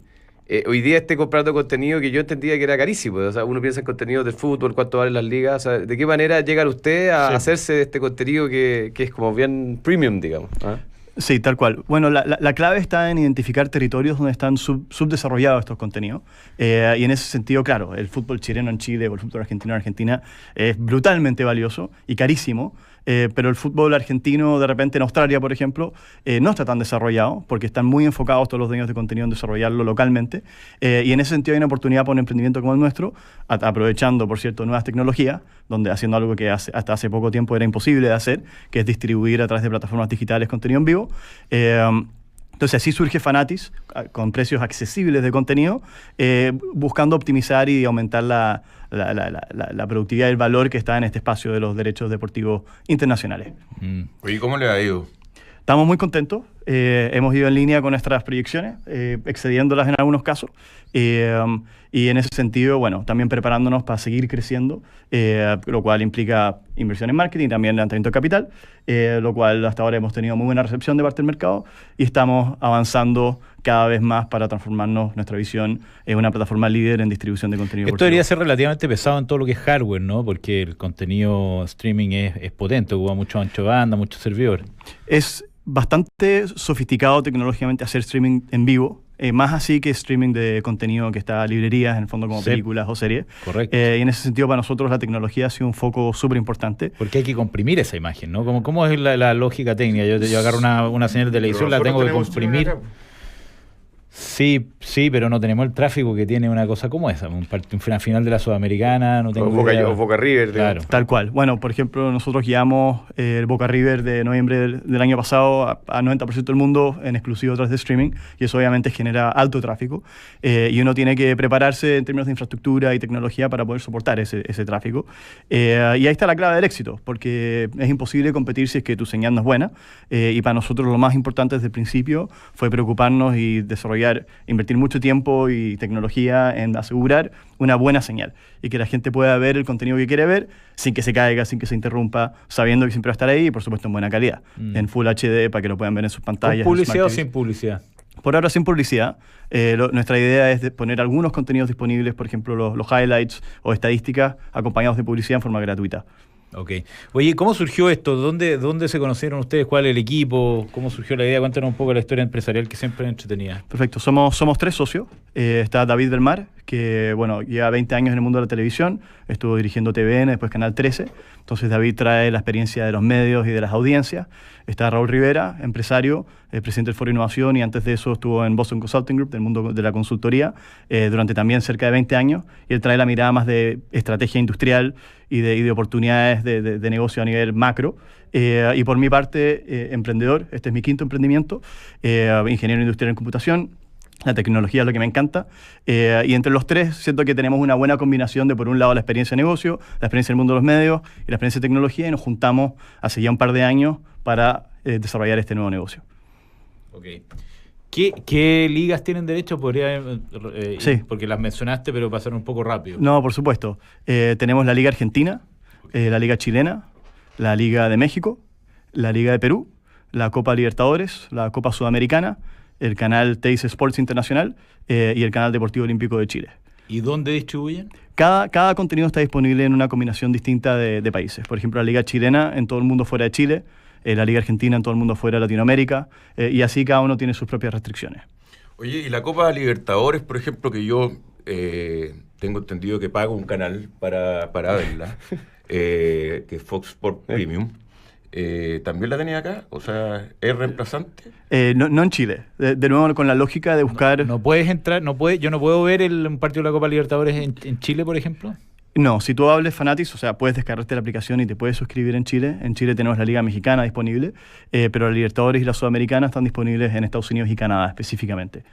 hoy día esté comprando contenido que yo entendía que era carísimo. O sea, uno piensa en contenido del fútbol, cuánto valen las ligas. O sea, ¿de qué manera llega usted a hacerse de este contenido que es como bien premium, digamos? ¿Ah? Sí, tal cual. Bueno, la clave está en identificar territorios donde están subdesarrollados estos contenidos. Y en ese sentido, claro, el fútbol chileno en Chile o el fútbol argentino en Argentina es brutalmente valioso y carísimo. Pero el fútbol argentino, de repente en Australia, por ejemplo, no está tan desarrollado porque están muy enfocados todos los dueños de contenido en desarrollarlo localmente. Y en ese sentido hay una oportunidad para un emprendimiento como el nuestro, aprovechando, por cierto, nuevas tecnologías, donde haciendo algo que hasta hace poco tiempo era imposible de hacer, que es distribuir a través de plataformas digitales contenido en vivo. Entonces así surge Fanatics, con precios accesibles de contenido, buscando optimizar y aumentar la productividad y el valor que está en este espacio de los derechos deportivos internacionales. Oye, ¿cómo le ha ido? Estamos muy contentos. Hemos ido en línea con nuestras proyecciones, excediéndolas en algunos casos. Y en ese sentido, bueno, también preparándonos para seguir creciendo, lo cual implica inversión en marketing y también levantamiento de capital, lo cual hasta ahora hemos tenido muy buena recepción de parte del mercado y estamos avanzando cada vez más para transformarnos nuestra visión en una plataforma líder en distribución de contenido. Esto debería ser relativamente pesado en todo lo que es hardware, ¿no? Porque el contenido streaming es potente, ocupa mucho ancho de banda, mucho servidor. Es bastante sofisticado tecnológicamente hacer streaming en vivo, más así que streaming de contenido que está a librerías, en el fondo como películas o series. Correcto. Y en ese sentido para nosotros la tecnología ha sido un foco súper importante. Porque hay que comprimir esa imagen, ¿no? ¿Cómo es la lógica técnica? Yo agarro una señal de televisión, la tengo que comprimir. Sí, pero no tenemos el tráfico que tiene una cosa como esa. Una final de la Sudamericana, no tengo o Boca River. Claro. Tal cual. Bueno, por ejemplo, nosotros guiamos el Boca River de noviembre del año pasado a 90% del mundo en exclusivo a través de streaming, y eso obviamente genera alto tráfico. Y uno tiene que prepararse en términos de infraestructura y tecnología para poder soportar ese tráfico. Y ahí está la clave del éxito, porque es imposible competir si es que tu señal no es buena. Y para nosotros lo más importante desde el principio fue preocuparnos y invertir mucho tiempo y tecnología en asegurar una buena señal y que la gente pueda ver el contenido que quiere ver sin que se caiga, sin que se interrumpa, sabiendo que siempre va a estar ahí y por supuesto en buena calidad, en Full HD para que lo puedan ver en sus pantallas. ¿Con publicidad o sin publicidad? Por ahora sin publicidad. Nuestra idea es poner algunos contenidos disponibles, por ejemplo los highlights o estadísticas acompañados de publicidad en forma gratuita. Ok. Oye, ¿cómo surgió esto? ¿Dónde se conocieron ustedes? ¿Cuál es el equipo? ¿Cómo surgió la idea? Cuéntanos un poco la historia empresarial que siempre entretenía. Perfecto. Somos 3 socios. Está David Belmar, que bueno, lleva 20 años en el mundo de la televisión. Estuvo dirigiendo TVN, después Canal 13. Entonces David trae la experiencia de los medios y de las audiencias. Está Raúl Rivera, empresario, presidente del Foro de Innovación, y antes de eso estuvo en Boston Consulting Group, del mundo de la consultoría, durante también cerca de 20 años. Y él trae la mirada más de estrategia industrial y de oportunidades de negocio a nivel macro. Y por mi parte, emprendedor. Este es mi 5º emprendimiento. Ingeniero industrial en computación. La tecnología es lo que me encanta. Y entre los 3 siento que tenemos una buena combinación de, por un lado, la experiencia de negocio, la experiencia del mundo de los medios y la experiencia de tecnología, y nos juntamos hace ya un par de años para desarrollar este nuevo negocio. Ok. ¿Qué ligas tienen derecho? Sí. Porque las mencionaste, pero pasaron un poco rápido. No, por supuesto. Tenemos la Liga Argentina, la Liga Chilena, la Liga de México, la Liga de Perú, la Copa Libertadores, la Copa Sudamericana, el canal Teis Sports Internacional y el canal Deportivo Olímpico de Chile. ¿Y dónde distribuyen? Cada contenido está disponible en una combinación distinta de países. Por ejemplo, la Liga Chilena en todo el mundo fuera de Chile, la Liga Argentina en todo el mundo fuera de Latinoamérica, y así cada uno tiene sus propias restricciones. Oye, y la Copa Libertadores, por ejemplo, que yo tengo entendido que pago un canal para verla, que es Fox Sports Premium, ¿también la tenía acá? O sea, ¿es reemplazante? No en Chile. De nuevo, con la lógica de buscar... No puedes entrar, yo no puedo ver un partido de la Copa Libertadores en Chile, por ejemplo. No, si tú hables Fanatics, o sea, puedes descargarte la aplicación y te puedes suscribir en Chile. En Chile tenemos la Liga Mexicana disponible, pero la Libertadores y la Sudamericana están disponibles en Estados Unidos y Canadá específicamente.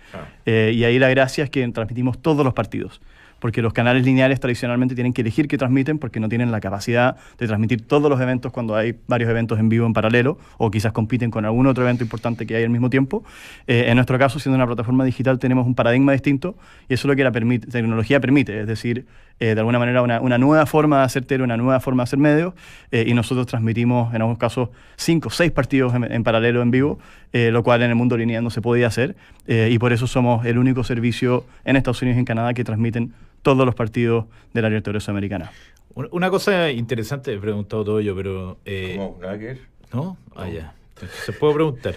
Y ahí la gracia es que transmitimos todos los partidos. porque los canales lineales tradicionalmente tienen que elegir qué transmiten porque no tienen la capacidad de transmitir todos los eventos cuando hay varios eventos en vivo en paralelo o quizás compiten con algún otro evento importante que hay al mismo tiempo. En nuestro caso, siendo una plataforma digital, tenemos un paradigma distinto y eso es lo que la tecnología permite, es decir, de alguna manera una nueva forma de hacer tele, una nueva forma de hacer medios, y nosotros transmitimos en algunos casos 5 o 6 partidos en paralelo en vivo, lo cual en el mundo lineal no se podía hacer, y por eso somos el único servicio en Estados Unidos y en Canadá que transmiten todos los partidos de la Libertadores Sudamericana. Una cosa interesante, he preguntado todo yo, pero... ¿Cómo? ¿Nada que ver? ¿No? Ah, ya. Se puede preguntar.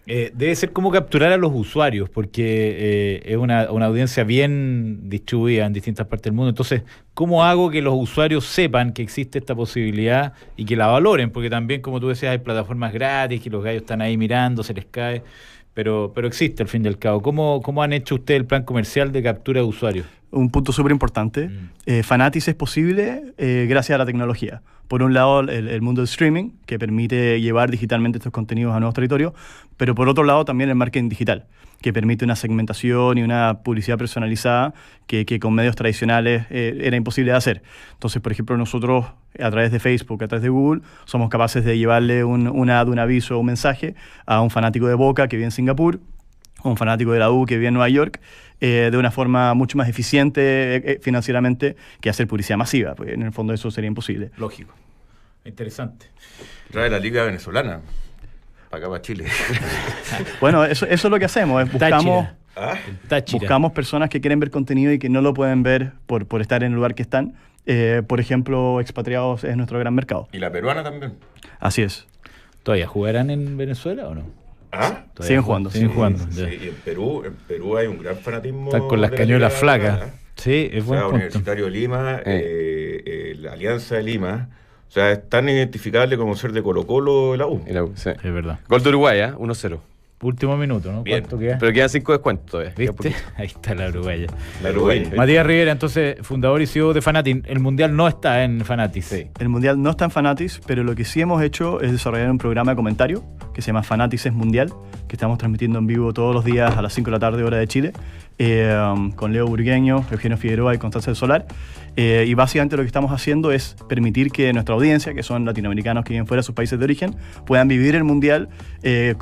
Debe ser cómo capturar a los usuarios, porque es una audiencia bien distribuida en distintas partes del mundo. Entonces, ¿cómo hago que los usuarios sepan que existe esta posibilidad y que la valoren? Porque también, como tú decías, hay plataformas gratis, que los gallos están ahí mirando, se les cae, pero existe al fin y al cabo. ¿Cómo han hecho ustedes el plan comercial de captura de usuarios? Un punto súper importante. Fanatics es posible gracias a la tecnología. Por un lado, el mundo del streaming, que permite llevar digitalmente estos contenidos a nuevos territorios, pero por otro lado también el marketing digital, que permite una segmentación y una publicidad personalizada que con medios tradicionales era imposible de hacer. Entonces, por ejemplo, nosotros a través de Facebook, a través de Google, somos capaces de llevarle un ad, un aviso o un mensaje a un fanático de Boca que vive en Singapur, o un fanático de la U que vive en Nueva York, de una forma mucho más eficiente financieramente que hacer publicidad masiva, porque en el fondo eso sería imposible. Lógico. Interesante. Trae la liga venezolana para acá, para Chile. Bueno, eso es lo que hacemos. Buscamos personas que quieren ver contenido y que no lo pueden ver por estar en el lugar que están. Por ejemplo, expatriados es nuestro gran mercado. ¿Y la peruana también? Así es. ¿Todavía jugarán en Venezuela o no? Siguen jugando. Sí, y en Perú hay un gran fanatismo. Están con las cañuelas flacas. Sí, es buen punto. Universitario de Lima, la Alianza de Lima, o sea, es tan identificable como ser de Colo-Colo de la U. Sí. Es verdad. Gol de Uruguay, 1-0. Último minuto, ¿no? Bien. ¿Cuánto queda? Pero quedan 5 descuentos todavía. ¿Viste? Ahí está la uruguaya. La Uruguay. Matías Rivera, entonces, fundador y CEO de Fanatics. El Mundial no está en Fanatics. Sí. El Mundial no está en Fanatics, pero lo que sí hemos hecho es desarrollar un programa de comentario que se llama Fanatics es Mundial, que estamos transmitiendo en vivo todos los días a las 5 de la tarde, hora de Chile, con Leo Burgueño, Eugenio Figueroa y Constanza del Solar. Y básicamente lo que estamos haciendo es permitir que nuestra audiencia, que son latinoamericanos que viven fuera de sus países de origen, puedan vivir el Mundial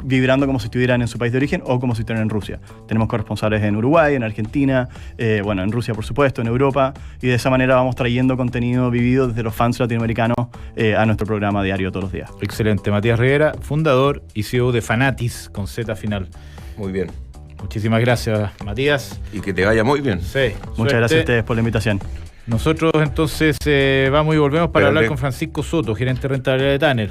vibrando como si estuvieran en su país de origen o como si estuvieran en Rusia. Tenemos corresponsales en Uruguay, en Argentina, en Rusia por supuesto, en Europa, y de esa manera vamos trayendo contenido vivido desde los fans latinoamericanos a nuestro programa diario todos los días. Excelente. Matías Rivera, fundador y CEO de Fanatics, con Z final. Muy bien. Muchísimas gracias, Matías. Y que te vaya muy bien. Sí. Muchas gracias a ustedes por la invitación. Nosotros entonces vamos y volvemos para hablar con Francisco Soto, gerente de rentabilidad de Tanner.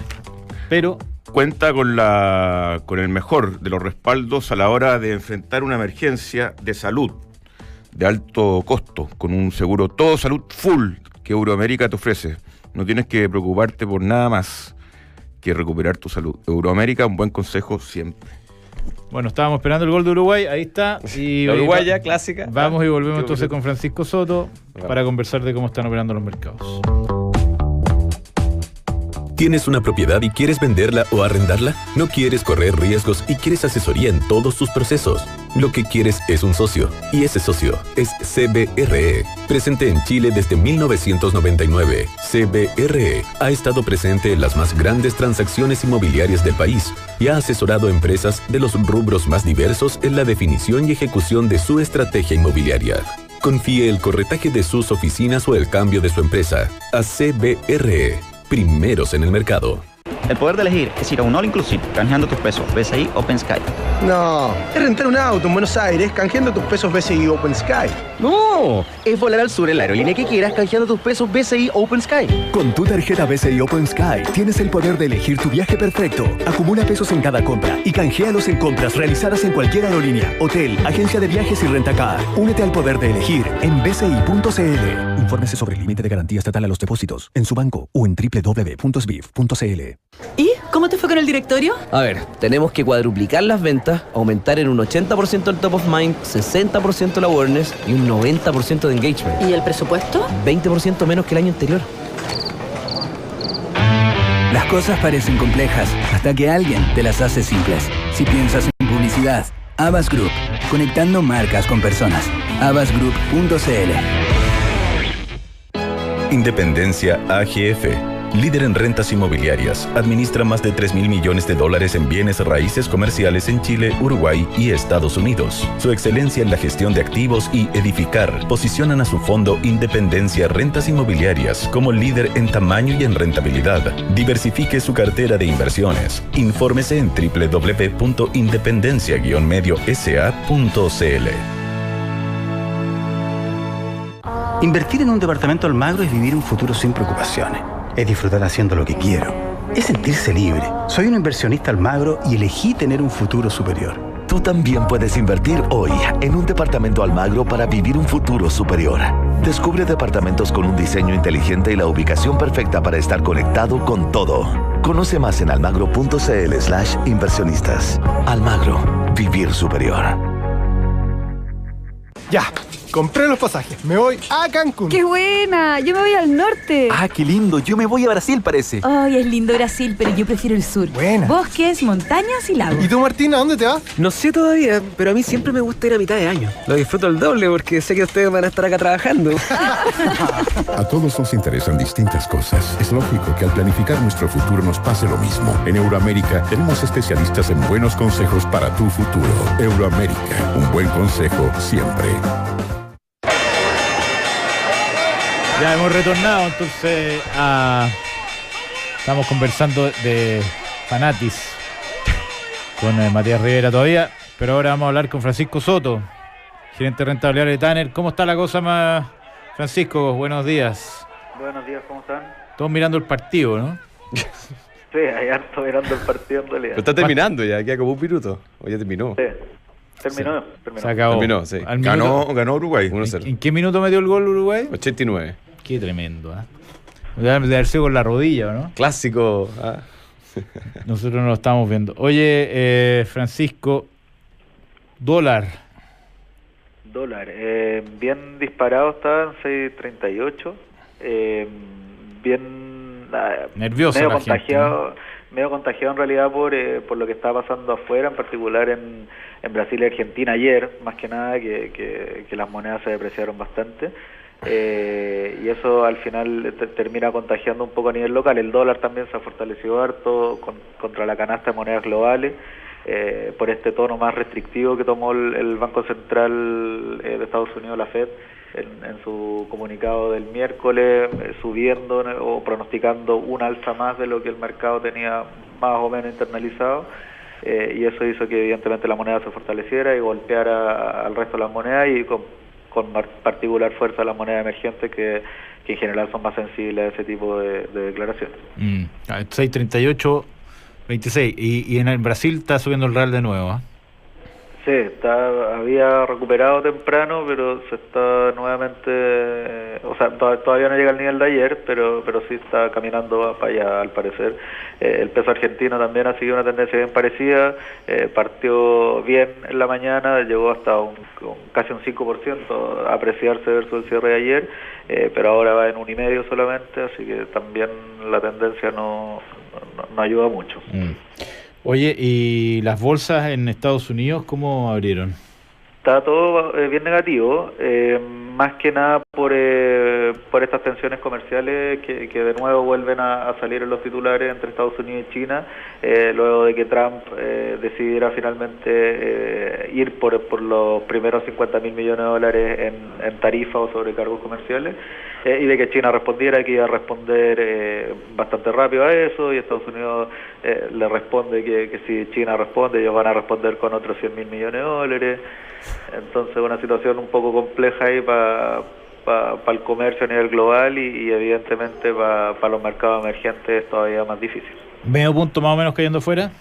Pero cuenta con el mejor de los respaldos a la hora de enfrentar una emergencia de salud de alto costo, con un seguro todo salud full que Euroamérica te ofrece. No tienes que preocuparte por nada más que recuperar tu salud. Euroamérica, un buen consejo siempre. Bueno, estábamos esperando el gol de Uruguay, ahí está. Y la uruguaya clásica. Vamos y volvemos entonces con Francisco Soto para conversar de cómo están operando los mercados. ¿Tienes una propiedad y quieres venderla o arrendarla? ¿No quieres correr riesgos y quieres asesoría en todos tus procesos? Lo que quieres es un socio, y ese socio es CBRE. Presente en Chile desde 1999, CBRE ha estado presente en las más grandes transacciones inmobiliarias del país y ha asesorado a empresas de los rubros más diversos en la definición y ejecución de su estrategia inmobiliaria. Confíe el corretaje de sus oficinas o el cambio de su empresa a CBRE. Primeros en el mercado. El poder de elegir es ir a un All Inclusive, canjeando tus pesos BCI Open Sky. No, es rentar un auto en Buenos Aires canjeando tus pesos BCI Open Sky. No, es volar al sur en la aerolínea que quieras canjeando tus pesos BCI Open Sky. Con tu tarjeta BCI Open Sky tienes el poder de elegir tu viaje perfecto. Acumula pesos en cada compra y canjealos en compras realizadas en cualquier aerolínea, hotel, agencia de viajes y rentacar. Únete al poder de elegir en bci.cl. Infórmese sobre el límite de garantía estatal a los depósitos en su banco o en www.sbif.cl. ¿Y cómo te fue con el directorio? A ver, tenemos que cuadruplicar las ventas, aumentar en un 80% el top of mind, 60% el awareness y un 90% de engagement. ¿Y el presupuesto? 20% menos que el año anterior. Las cosas parecen complejas hasta que alguien te las hace simples. Si piensas en publicidad, Havas Group, conectando marcas con personas. Havasgroup.cl Independencia AGF, líder en rentas inmobiliarias, administra más de 3.000 millones de dólares en bienes raíces comerciales en Chile, Uruguay y Estados Unidos. Su excelencia en la gestión de activos y edificar posicionan a su fondo Independencia Rentas Inmobiliarias como líder en tamaño y en rentabilidad. Diversifique su cartera de inversiones. Infórmese en www.independencia-mediosa.cl. Invertir en un departamento Almagro es vivir un futuro sin preocupaciones. Es disfrutar haciendo lo que quiero. Es sentirse libre. Soy un inversionista Almagro y elegí tener un futuro superior. Tú también puedes invertir hoy en un departamento Almagro para vivir un futuro superior. Descubre departamentos con un diseño inteligente y la ubicación perfecta para estar conectado con todo. Conoce más en almagro.cl/inversionistas. Almagro, vivir superior. Ya, compré los pasajes. Me voy a Cancún. ¡Qué buena! Yo me voy al norte. Ah, qué lindo. Yo me voy a Brasil, parece. Ay, es lindo Brasil, pero yo prefiero el sur. Buena. Bosques, montañas y lagos. ¿Y tú, Martín, a dónde te vas? No sé todavía, pero a mí siempre me gusta ir a mitad de año. Lo disfruto el doble porque sé que ustedes van a estar acá trabajando. A todos nos interesan distintas cosas. Es lógico que al planificar nuestro futuro nos pase lo mismo. En Euroamérica tenemos especialistas en buenos consejos para tu futuro. Euroamérica, un buen consejo siempre. Ya hemos retornado, entonces estamos conversando de Fanatis con Matías Rivera todavía, pero ahora vamos a hablar con Francisco Soto, gerente de rentabilidad de Tanner. ¿Cómo está la cosa, Francisco? Buenos días. Buenos días, ¿cómo están? Todos mirando el partido, ¿no? Sí, hay harto mirando el partido en realidad. Pero está terminando ya, queda como un minuto. O ya terminó. Sí. Terminó. Se acabó. Terminó, sí. Ganó Uruguay. 1-0. ¿En qué minuto metió el gol Uruguay? 89. Qué tremendo, ¿eh? Debe haber sido con la rodilla, ¿no? Clásico. Nosotros no lo estamos viendo. Oye, Francisco, dólar. Bien disparado, está en 6.38. Bien nervioso, medio la contagiado, gente, ¿no? Medio contagiado en realidad por lo que está pasando afuera, en particular en Brasil y Argentina ayer, más que nada que las monedas se depreciaron bastante. Y eso al final termina contagiando un poco a nivel local. El dólar también se ha fortalecido harto contra la canasta de monedas globales, por este tono más restrictivo que tomó el Banco Central de Estados Unidos, la Fed, en su comunicado del miércoles, subiendo o pronosticando un alza más de lo que el mercado tenía más o menos internalizado. Y eso hizo que evidentemente la moneda se fortaleciera y golpeara al resto de las monedas, y con particular fuerza las monedas emergentes que en general son más sensibles a ese tipo de declaraciones. 6.38, 26. Y en el Brasil está subiendo el real de nuevo, ¿eh? Sí, había recuperado temprano, pero se está nuevamente, o sea, todavía no llega al nivel de ayer, pero sí está caminando para allá, al parecer. El peso argentino también ha seguido una tendencia bien parecida, partió bien en la mañana, llegó hasta casi un 5% a apreciarse versus el cierre de ayer, pero ahora va en 1,5 solamente, así que también la tendencia no ayuda mucho. Oye, ¿y las bolsas en Estados Unidos cómo abrieron? Está todo bien negativo, más que nada por estas tensiones comerciales que de nuevo vuelven a salir en los titulares entre Estados Unidos y China, luego de que Trump decidiera finalmente ir por los primeros 50.000 millones de dólares en tarifas o sobrecargos comerciales, y de que China respondiera que iba a responder bastante rápido a eso, y Estados Unidos le responde que si China responde, ellos van a responder con otros 100.000 millones de dólares. Entonces una situación un poco compleja ahí para el comercio a nivel global, y evidentemente para los mercados emergentes es todavía más difícil. ¿Medio punto más o menos cayendo fuera?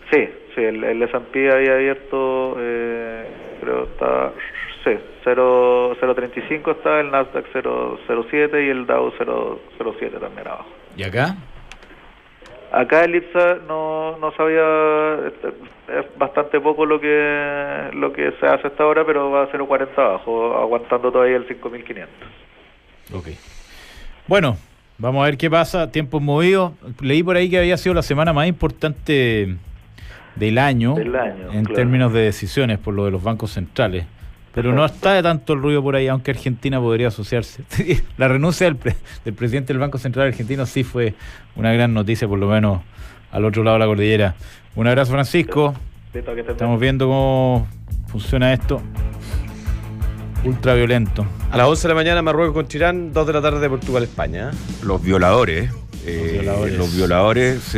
Sí, el S&P había abierto, creo está, sí, 0.35 está, el Nasdaq 0.07 y el Dow 0.07 también abajo. ¿Y acá? Acá el IPSA no sabía, es bastante poco lo que se hace hasta ahora, pero va a 0.40 abajo, aguantando todavía el 5.500. Ok. Bueno, vamos a ver qué pasa, tiempos movidos. Leí por ahí que había sido la semana más importante del año en términos de decisiones por lo de los bancos centrales. Pero no está de tanto el ruido por ahí, aunque Argentina podría asociarse. La renuncia del presidente del Banco Central Argentino sí fue una gran noticia, por lo menos al otro lado de la cordillera. Un abrazo, Francisco. Estamos viendo cómo funciona esto. Ultraviolento. A las 11 de la mañana Marruecos con Irán, 2 de la tarde Portugal-España. Los violadores. Los violadores,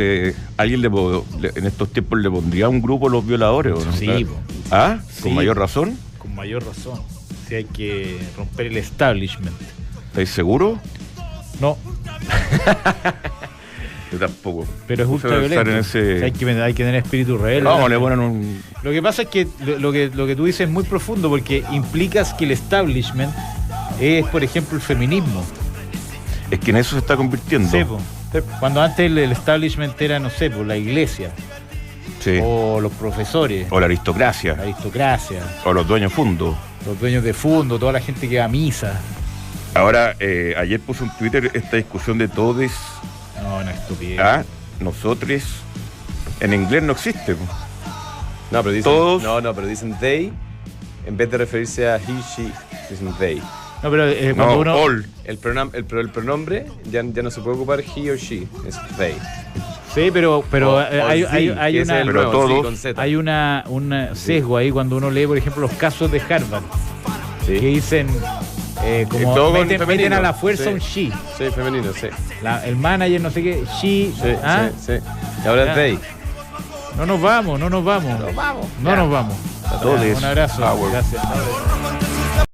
¿alguien en estos tiempos le pondría un grupo a los violadores? ¿O no? Sí. ¿Ah? Sí. ¿Con mayor razón? Con mayor razón. Sí, hay que romper el establishment. ¿Estáis seguros? No. Yo tampoco. Pero es ultraviolento. Hay que tener espíritu rebelde. No, le ponen un... Lo que pasa es que lo que tú dices es muy profundo, porque implicas que el establishment es, por ejemplo, el feminismo. Es que en eso se está convirtiendo. Sí, cuando antes el establishment era, no sé, la iglesia. Sí. O los profesores. O la aristocracia. O los dueños de fondo. Los dueños de fondo, toda la gente que va a misa. Ahora, ayer puso en Twitter esta discusión de todes. No, una estupidez. Nosotros. En inglés no existe. No, pero dicen todos. No, pero dicen they. En vez de referirse a he, she, dicen they. No, pero cuando uno... all. El pronombre ya no se puede ocupar he o she, es they. Sí, pero hay un sesgo ahí cuando uno lee, por ejemplo, los casos de Harvard, que dicen como meten a la fuerza un she. Sí, femenino, sí. El manager, no sé qué, she. Sí. Y ahora es they. No nos vamos. A todos. Un abrazo. Gracias.